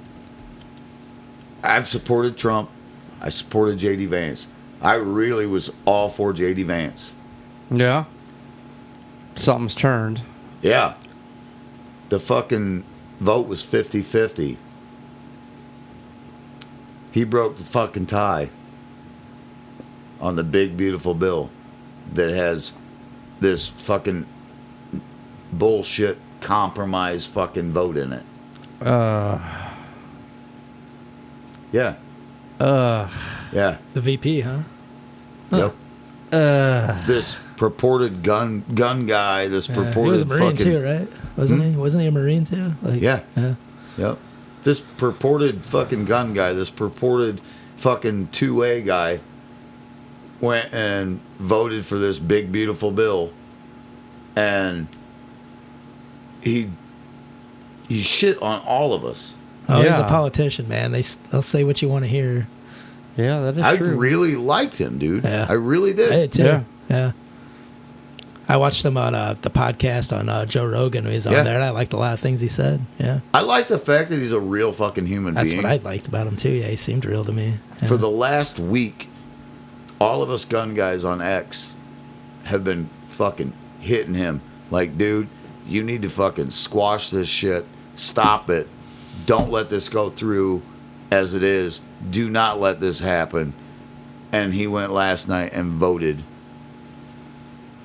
I've supported Trump. I supported JD Vance. I really was all for JD Vance. Yeah. Something's turned. Yeah. The fucking vote was 50-50. He broke the fucking tie on the big, beautiful bill that has this fucking bullshit compromise fucking vote in it. Yeah. Yeah. The VP, huh? Yep. This purported gun guy, this purported he was a Marine fucking... too, right? Wasn't he? Wasn't he a Marine too? Like, Yeah. Yeah. Yep. This purported fucking gun guy, this purported fucking 2A guy went and voted for this big, beautiful bill. And he shit on all of us. Oh, he's Yeah. a politician, man. They'll say what you want to hear. Yeah, that is I true. really liked him, dude. Yeah. I really did. I did too. Yeah. Yeah. I watched him on the podcast on Joe Rogan when he was on Yeah. there, and I liked a lot of things he said. Yeah. I like the fact that he's a real fucking human That's being. what I liked about him too. Yeah, he seemed real to me. Yeah. For the last week, all of us gun guys on X have been fucking hitting him. Like, dude, you need to fucking squash this shit. Stop it. Don't let this go through as it is. Do not let this happen. And he went last night and voted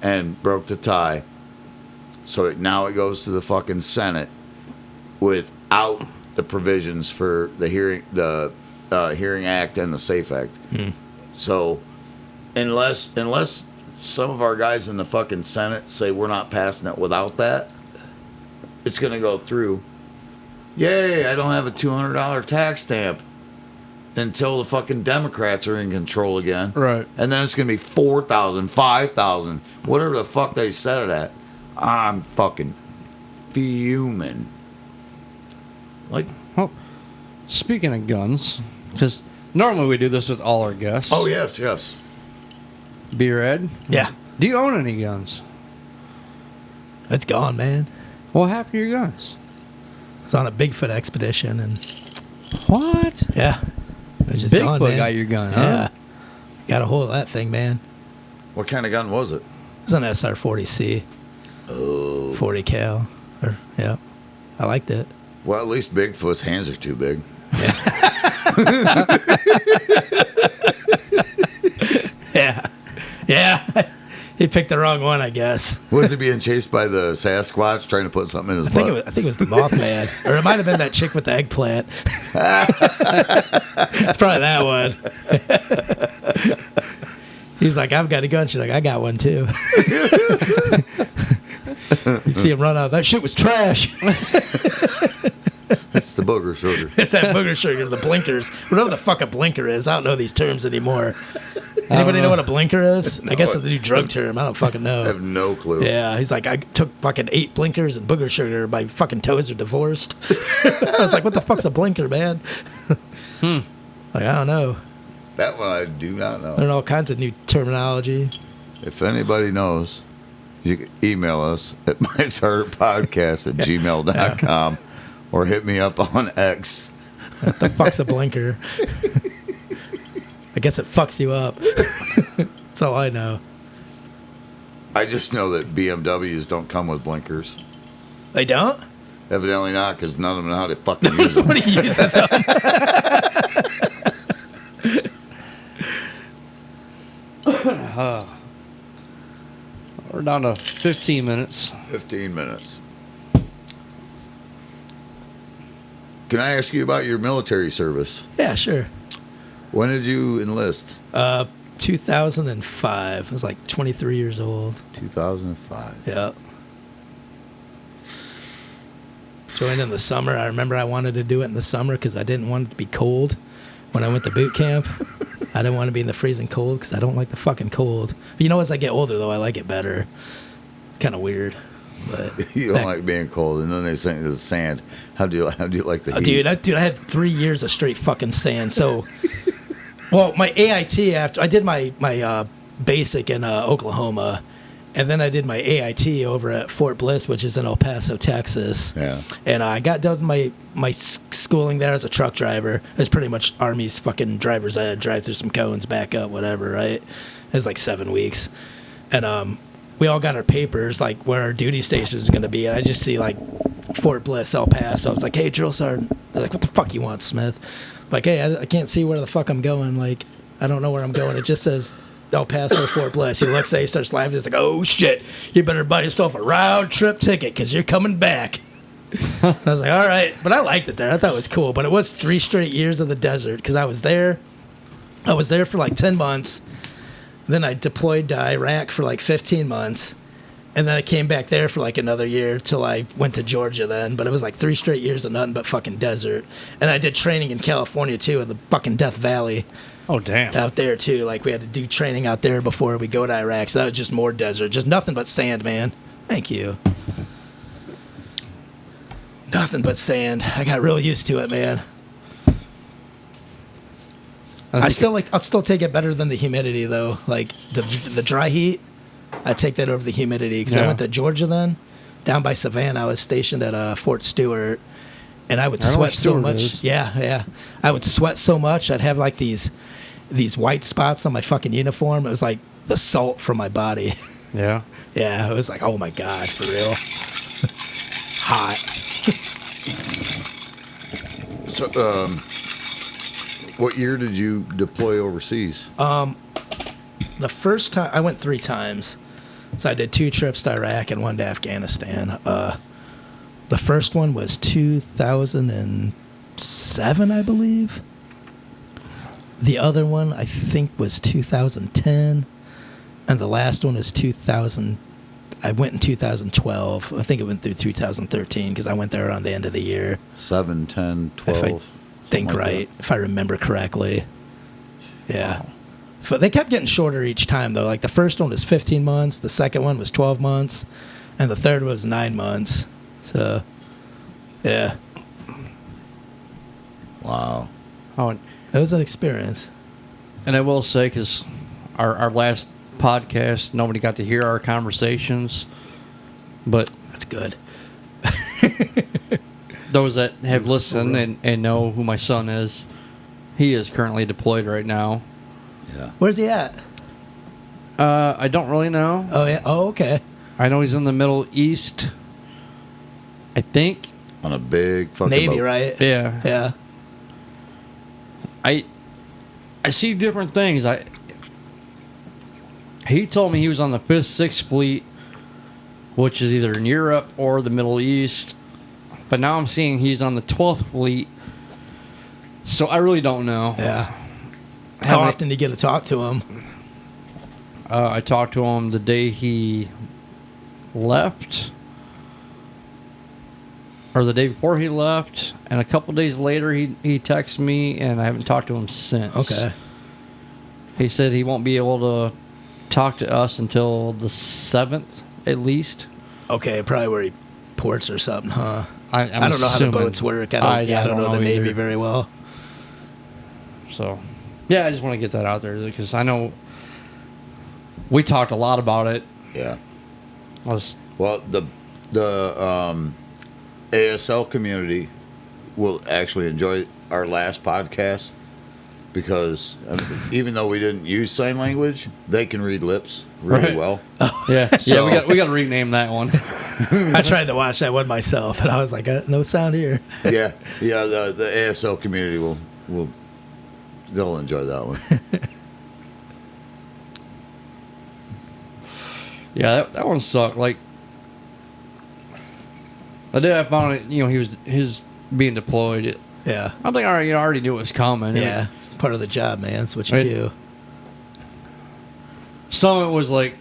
and broke the tie. So now it goes to the fucking Senate without the provisions for the Hearing Act and the SAFE Act. So unless some of our guys in the fucking Senate say we're not passing it without that, it's going to go through. Yay, I don't have a $200 tax stamp until the fucking Democrats are in control again. Right. And then it's going to be 4,000, 5,000, whatever the fuck they set it at. I'm fucking fuming. Like, Oh, speaking of guns, because normally we do this with all our guests. oh, yes, yes. B-Red, Yeah. do you own any guns? It's gone, man. What happened to your guns? I was on a Bigfoot expedition, and What? yeah, it was just gone, Bigfoot man. got your gun, huh? Yeah. Got a hold of that thing, man. What kind of gun was it? It was an SR-40C. Oh. 40 cal. Yeah. I liked it. Well, at least Bigfoot's hands are too big. Yeah. Yeah. He picked the wrong one, I guess. Was he being chased by the Sasquatch trying to put something in his I think butt? it was the Mothman. Or it might have been that chick with the eggplant. It's probably that one. He's like, I've got a gun. She's like, I got one too. You see him run out. That shit was trash. It That's the booger sugar. It's that booger sugar, the blinkers. Whatever the fuck a blinker is. I don't know these terms anymore. Anybody know what a blinker is? I guess it's a new drug term. I don't fucking know. I have no clue. Yeah, he's like, I took fucking 8 blinkers and booger sugar. My fucking toes are divorced. I was like, what the fuck's a blinker, man? Like, I don't know. That one I do not know. Learn all kinds of new terminology. If anybody knows, you can email us at mycharterpodcast@gmail.com or hit me up on X. What the fuck's a blinker? I guess it fucks you up. That's all I know. I just know that BMWs don't come with blinkers. They don't? Evidently not, because none of them know how to fucking use them. Nobody uses them. We're down to 15 minutes. 15 minutes. Can I ask you about your military service? Yeah, sure. When did you enlist? 2005. I was like 23 years old. 2005. Yeah. Joined in the summer. I remember I wanted to do it in the summer because I didn't want it to be cold when I went to boot camp. I didn't want to be in the freezing cold because I don't like the fucking cold. But you know, as I get older, though, I like it better. Kind of weird. But You don't like being cold, and then they sent you to the sand. How do you like the heat? Dude, I had 3 years of straight fucking sand. So, well, my AIT after I did my basic in Oklahoma, and then I did my AIT over at Fort Bliss, which is in El Paso, Texas. Yeah. And I got done with my schooling there as a truck driver. It was pretty much Army's fucking driver's ed, drive through some cones, back up, whatever, right? It was like 7 weeks. And we all got our papers, like where our duty station is going to be. And I just see like Fort Bliss, El Paso. I was like, hey, drill sergeant. They're like, what the fuck you want, Smith? I'm like, hey, I can't see where the fuck I'm going. Like, I don't know where I'm going. It just says El Paso, Fort Bliss. He looks at it, he starts laughing. He's like, oh, shit. You better buy yourself a round trip ticket because you're coming back. I was like, all right. But I liked it there. I thought it was cool. But it was 3 straight years of the desert because I was there. I was there for like 10 months. Then I deployed to Iraq for like 15 months. And then I came back there for like another year till I went to Georgia then. But it was like 3 straight years of nothing but fucking desert. And I did training in California too, in the fucking Death Valley. Oh, damn. Out there too. Like we had to do training out there before we go to Iraq. So that was just more desert. Just nothing but sand, man. Thank you. Nothing but sand. I got real used to it, man. I'll still take it better than the humidity though. Like the dry heat, I take that over the humidity because I went to Georgia then, down by Savannah. I was stationed at Fort Stewart, and I would sweat so much. Yeah, I would sweat so much. I'd have like these white spots on my fucking uniform. It was like the salt from my body. Yeah. Yeah, it was like, oh my god, for real, hot. So, what year did you deploy overseas? The first time I went 3 times, so I did 2 trips to Iraq and 1 to Afghanistan. The first one was 2007, I believe. The other one I think was 2010, and the last one is 2000. I went in 2012. I think it went through 2013 because I went there around the end of the year. 7, 10, 12. If I think like right, that. if I remember correctly. Yeah. Wow. But they kept getting shorter each time, though. Like the first one was 15 months, the second one was 12 months, and the third was 9 months. So, yeah. Wow. Oh, It was an experience. and I will say, because our last podcast, nobody got to hear our conversations, but That's good. those that have listened and know who my son is, he is currently deployed right now. Yeah. Where's he at? I don't really know. Oh, yeah. Oh, okay. I know he's in the Middle East, I think. On a big fucking Navy, boat. right? Yeah. Yeah. I see different things. He told me he was on the 5th, 6th Fleet, which is either in Europe or the Middle East. But now I'm seeing he's on the 12th Fleet. So I really don't know. Yeah. How often do you get to talk to him? I talked to him the day he left. or the day before he left, and a couple days later he texted me, and I haven't talked to him since. Okay. He said he won't be able to talk to us until the 7th, at least. Okay, probably where he ports or something, huh? I'm I don't know how the assuming. boats work. I don't know the Navy either. very well. So, yeah, I just want to get that out there because I know we talked a lot about it. Yeah. Well, the ASL community will actually enjoy our last podcast because even though we didn't use sign language, they can read lips really Right. well. yeah, So- we got to rename that one. I tried to watch that one myself, and I was like, no sound here. Yeah, the ASL community they'll enjoy that one. Yeah, that one sucked. Like, the day I found it, he was being deployed. Yeah. I think I already knew it was coming. Yeah. It's part of the job, man. It's what you Right. do. Some of it was like,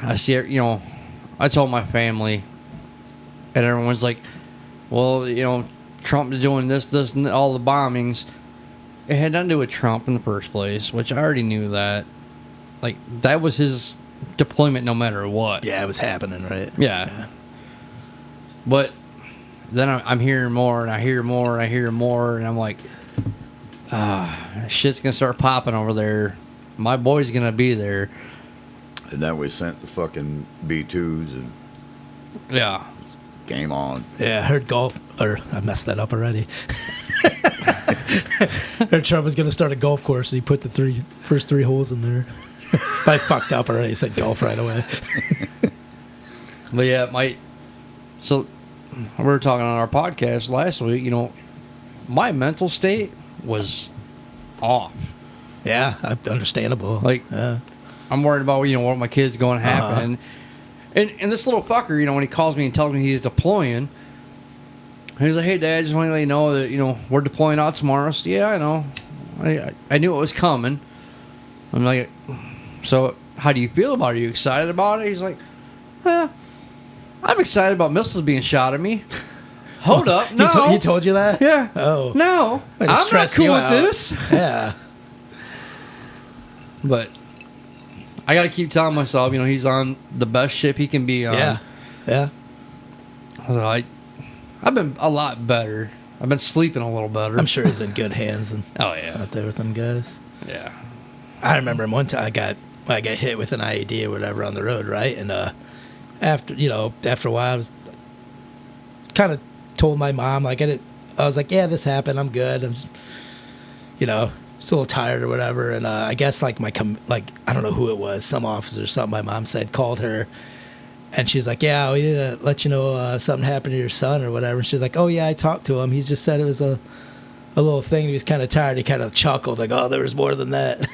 I see it, I told my family, and everyone's like, well, Trump is doing this, and all the bombings. It had nothing to do with Trump in the first place, which I already knew that. Like, that was his deployment no matter what. Yeah, it was happening, right? Yeah. But then I'm hearing more, and I hear more, and I hear more, and I'm like, shit's going to start popping over there. My boy's going to be there. And then we sent the fucking B2s and Yeah. game on. Yeah, I heard golf, or I messed that up already. Heard Trump was going to start a golf course, and he put the first three holes in there. But I fucked up already. Said golf right away. But yeah, so we were talking on our podcast last week, my mental state was off. Yeah, understandable. Like, yeah. I'm worried about, what my kid's going to happen. And this little fucker, when he calls me and tells me he's deploying, he's like, hey, Dad, just want to let you know that, we're deploying out tomorrow. So, yeah, I know. I knew it was coming. I'm like, so how do you feel about it? Are you excited about it? He's like, I'm excited about missiles being shot at me. Hold up. No. He told you that? Yeah. Oh. No. Way to I'm not stress cool you with out. this. Yeah. But I got to keep telling myself, he's on the best ship he can be on. Yeah. Yeah. I've been a lot better. I've been sleeping a little better. I'm sure he's in good hands and Oh, yeah. out there with them guys. Yeah. I remember one time I got hit with an IED or whatever on the road, right? And after a while, I was kind of told my mom, I was like, yeah, this happened. I'm good. I'm just, just a little tired or whatever. And I guess I don't know who it was, some officer or something. My mom said called her, and she's like, yeah, we need to let you know something happened to your son or whatever. And she's like, oh yeah, I talked to him. He's just said it was a little thing. He was kind of tired. He kind of chuckled like, oh, there was more than that.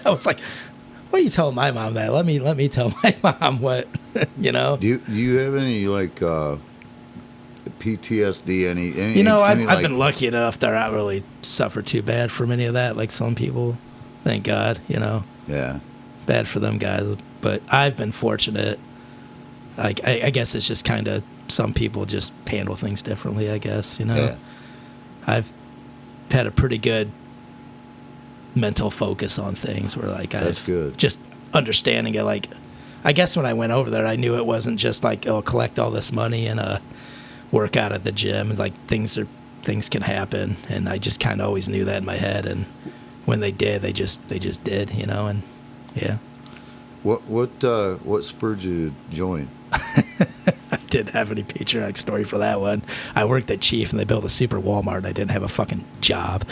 I was like, why are you telling my mom that? Let me tell my mom what, Do you have any PTSD? I've been lucky enough that I don't really suffer too bad from any of that. Like some people, thank God, Yeah. bad for them guys. But I've been fortunate. I guess it's just kind of some people just handle things differently. I guess Yeah. I've had a pretty good mental focus on things where That's good. Just understanding it. Like, I guess when I went over there, I knew it wasn't just like, oh, collect all this money and work out at the gym. And like things can happen, and I just kind of always knew that in my head. And when they did, they just did, and yeah. What spurred you to join? I didn't have any patriotic story for that one. I worked at Chief, and they built a super Walmart, and I didn't have a fucking job.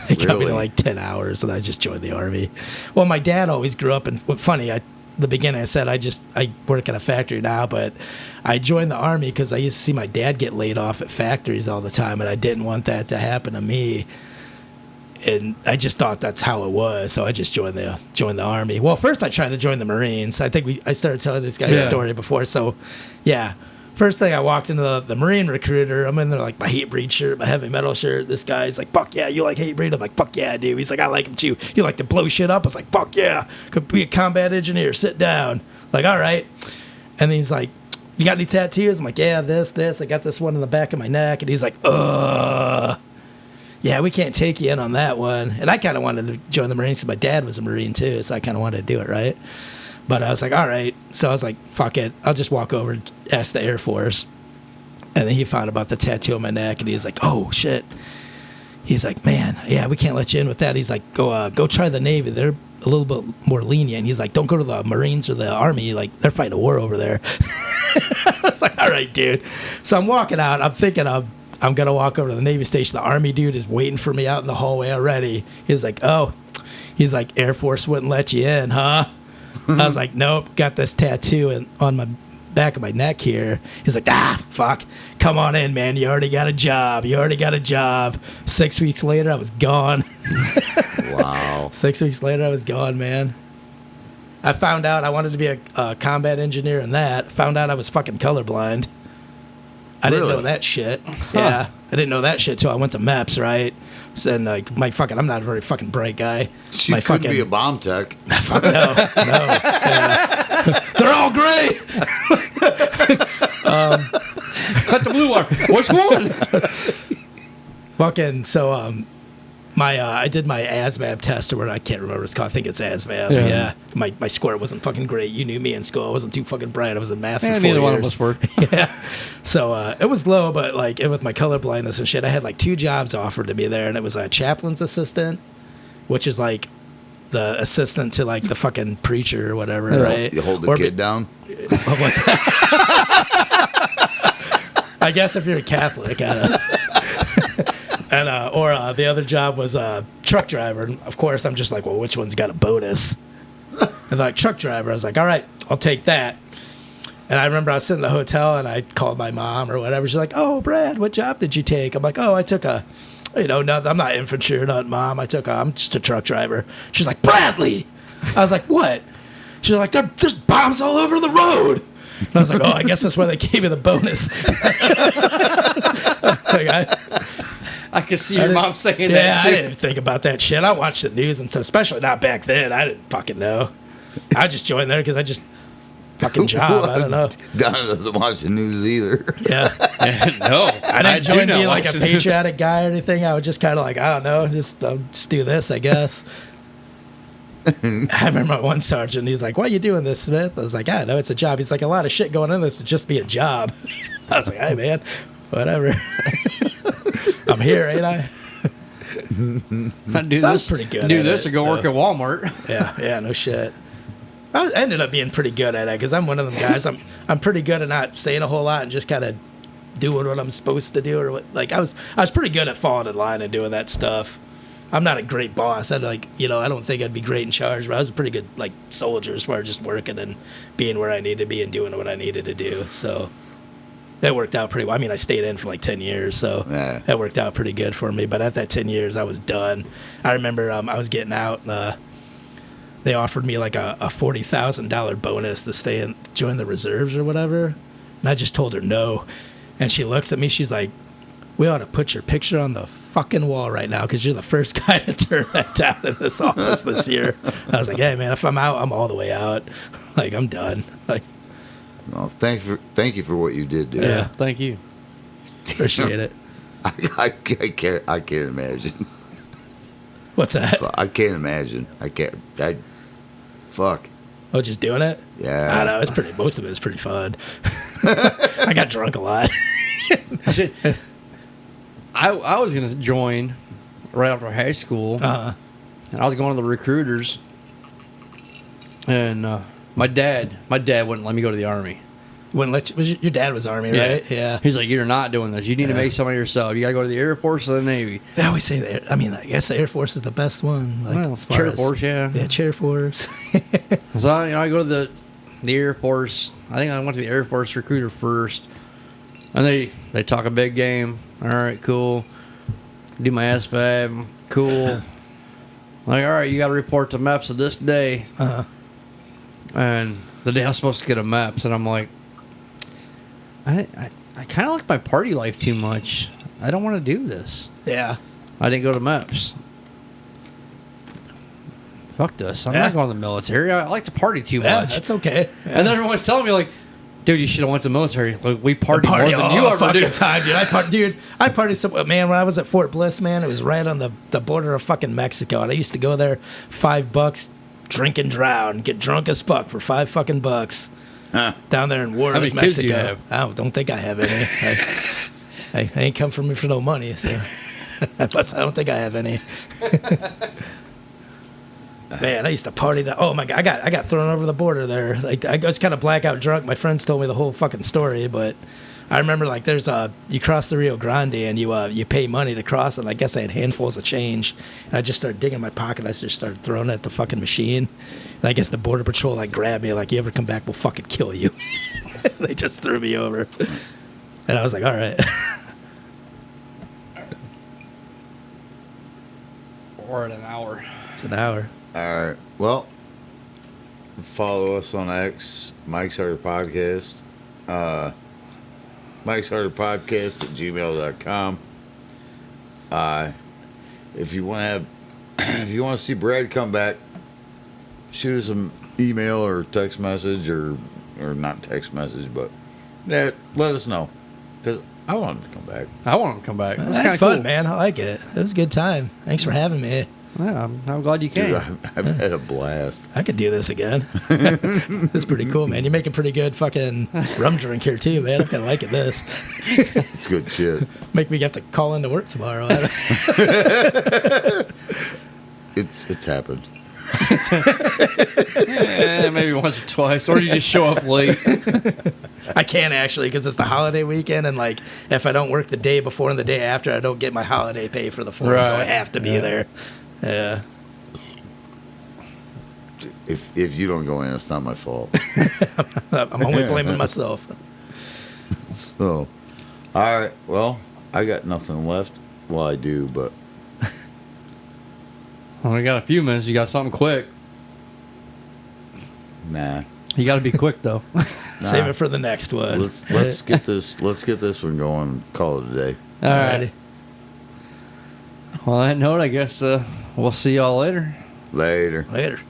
They got me to Really? like 10 hours, and I just joined the Army. Well, my dad always grew up in, the beginning I said I work at a factory now, but I joined the Army because I used to see my dad get laid off at factories all the time, and I didn't want that to happen to me. And I just thought that's how it was, so I just joined the Army. Well, first I tried to join the Marines. I think I started telling this guy's story before. So, yeah, first thing I walked into the Marine recruiter. I'm in there like my hate breed shirt, my heavy metal shirt. This guy's like, "Fuck yeah, you like hate breed?" I'm like, "Fuck yeah, dude." He's like, "I like him too. You like to blow shit up?" I was like, "Fuck yeah, could be a combat engineer. Sit down." Like, all right. And he's like, you got any tattoos? I'm like, yeah, this. I got this one in the back of my neck. And he's like, yeah, we can't take you in on that one. And I kind of wanted to join the Marines because my dad was a Marine too, so I kind of wanted to do it, right? But I was like, all right. So I was like, fuck it. I'll just walk over and ask the Air Force. And then he found about the tattoo on my neck, and he's like, oh, shit. He's like, man, yeah, we can't let you in with that. He's like, go try the Navy. They're a little bit more lenient. He's like, don't go to the Marines or the Army. Like, they're fighting a war over there. I was like, all right, dude. So I'm walking out. I'm thinking I'm going to walk over to the Navy station. The Army dude is waiting for me out in the hallway already. He's like, he's like, Air Force wouldn't let you in, huh? I was like, nope, got this tattoo on my back of my neck here. He's like, fuck, come on in, man. You already got a job. 6 weeks later, I was gone. Wow. 6 weeks later, I was gone, man. I found out I wanted to be a combat engineer and that. Found out I was fucking colorblind. I didn't know that shit. Yeah. I didn't know that shit till I went to MEPS, right? So, and like I'm not a very fucking bright guy. She could be a bomb tech. Fuck no. Yeah. They're all gray. Cut the blue wire. Which one? Fucking so I did my ASVAB test or what I can't remember what it's called. I think it's ASVAB. Yeah. My score wasn't fucking great. You knew me in school. I wasn't too fucking bright. I was in math for 4 years. Neither one of us were. Yeah. So it was low, but like with my color blindness and shit, I had like 2 jobs offered to me there, and it was a chaplain's assistant, which is like the assistant to like the fucking preacher or whatever, right? You hold the kid down. What's I guess if you're a Catholic, and or the other job was a truck driver. And of course, I'm just like, well, which one's got a bonus? And they're like, truck driver. I was like, all right, I'll take that. And I remember I was sitting in the hotel and I called my mom or whatever. She's like, oh, Brad, what job did you take? I'm like, oh, I took no, I'm not infantry or nothing, Mom. I'm just a truck driver. She's like, Bradley. I was like, what? She's like, there's bombs all over the road. And I was like, oh, I guess that's why they gave me the bonus. I could see your mom saying that. Yeah, too. I didn't think about that shit. I watched the news and stuff, especially not back then. I didn't fucking know. I just joined there because I just fucking job. I don't know. Donna doesn't watch the news either. Yeah. No. I didn't join being like a patriotic guy or anything. I was just kind of like, I don't know, just do this, I guess. I remember one sergeant, he's like, why are you doing this, Smith? I was like, I know, it's a job. He's like, a lot of shit going on this to just be a job. I was like, hey, man, whatever. I'm here, ain't I? That's pretty good. Do this or go work at Walmart. Yeah, no shit. I ended up being pretty good at it because I'm one of them guys. I'm pretty good at not saying a whole lot and just kind of doing what I'm supposed to do. Or what, like I was pretty good at falling in line and doing that stuff. I'm not a great boss. I don't think I'd be great in charge, but I was a pretty good like soldier as far as just working and being where I needed to be and doing what I needed to do. So that worked out pretty well. I mean, I stayed in for like 10 years, so that worked out pretty good for me. But at that 10 years, I was done. I remember I was getting out, and they offered me like a $40,000 bonus to join the reserves or whatever. And I just told her no. And she looks at me, she's like, we ought to put your picture on the fucking wall right now because you're the first guy to turn that down in this office this year. I was like, hey, man, if I'm out, I'm all the way out. Like, I'm done. Like, well, thank you for what you did, dude. Yeah, thank you. Appreciate it. I can't imagine. What's that? I can't imagine. Fuck. Oh, just doing it? Yeah. I don't know. Most of it is pretty fun. I got drunk a lot. I was going to join right after high school. Uh-huh. And I was going to the recruiters. And my dad wouldn't let me go to the Army. Wouldn't let you, your dad was Army, right? Yeah. He's like, you're not doing this. You need to make something of yourself. You got to go to the Air Force or the Navy. They always say that. I mean, I guess the Air Force is the best one. Like, Well, as far Chair as- Force, yeah. Yeah, Chair Force. So, I go to the Air Force. I think I went to the Air Force recruiter first. And they talk a big game. All right, cool. Do my SFAB. Cool. Like, all right, you got to report to MEPS of this day. Uh-huh. And the day I was supposed to get a MEPS, and I'm like, I kind of like my party life too much. I don't want to do this. Yeah. I didn't go to MEPS. Fuck this. I'm not going to the military. I like to party too Yeah, much. that's okay. Yeah. And then everyone's telling me, like, Dude, you should have went to the military. Like, we partied more Party than all you the ever fucking did. time, dude. I partied so man. When I was at Fort Bliss, man, it was right on the border of fucking Mexico, and I used to go there $5, drink and drown, get drunk as fuck for $5 fucking bucks down there in Juarez, How many kids do Mexico. you have? I don't think I have any. I ain't come from me for no money, so plus I don't think I have any. Man, I used to party. Oh my god, I got thrown over the border there. Like I was kind of blackout drunk. My friends told me the whole fucking story, but I remember like there's you cross the Rio Grande and you pay money to cross it. And I guess I had handfuls of change, and I just started digging in my pocket. I just started throwing it at the fucking machine, and I guess the border patrol like grabbed me like, you ever come back, we'll fucking kill you. They just threw me over, and I was like, all right. Or at an hour. It's an hour. All right. Well, follow us on X, Mike's Harder Podcast. Mike's Harder Podcast at gmail.com. If you want to have, if you want to see Brad come back, shoot us an email or text message or not text message, but let us know because I want him to come back. I want him to come back. It was That's kind of fun, cool. man. I like it. It was a good time. Thanks for having me. Yeah, I'm glad you came. Dude, I've had a blast. I could do this again. That's pretty cool, man. You're making pretty good fucking rum drink here too, man. I'm kind of liking this. It's good shit. Make me have to call into work tomorrow. It's happened. Maybe once or twice, or you just show up late. I can't actually because it's the holiday weekend, and like if I don't work the day before and the day after, I don't get my holiday pay for the 4th, so I Right. have to be there. Yeah. If you don't go in, it's not my fault. I'm only blaming myself. So, all right. Well, I got nothing left. Well, I do, but Well, we got a few minutes. You got something quick. nah. You got to be quick though. Save it for the next one. Let's get this. Let's get this one going. And call it a day. All right. Well, on that note, I guess we'll see y'all later. Later. Later.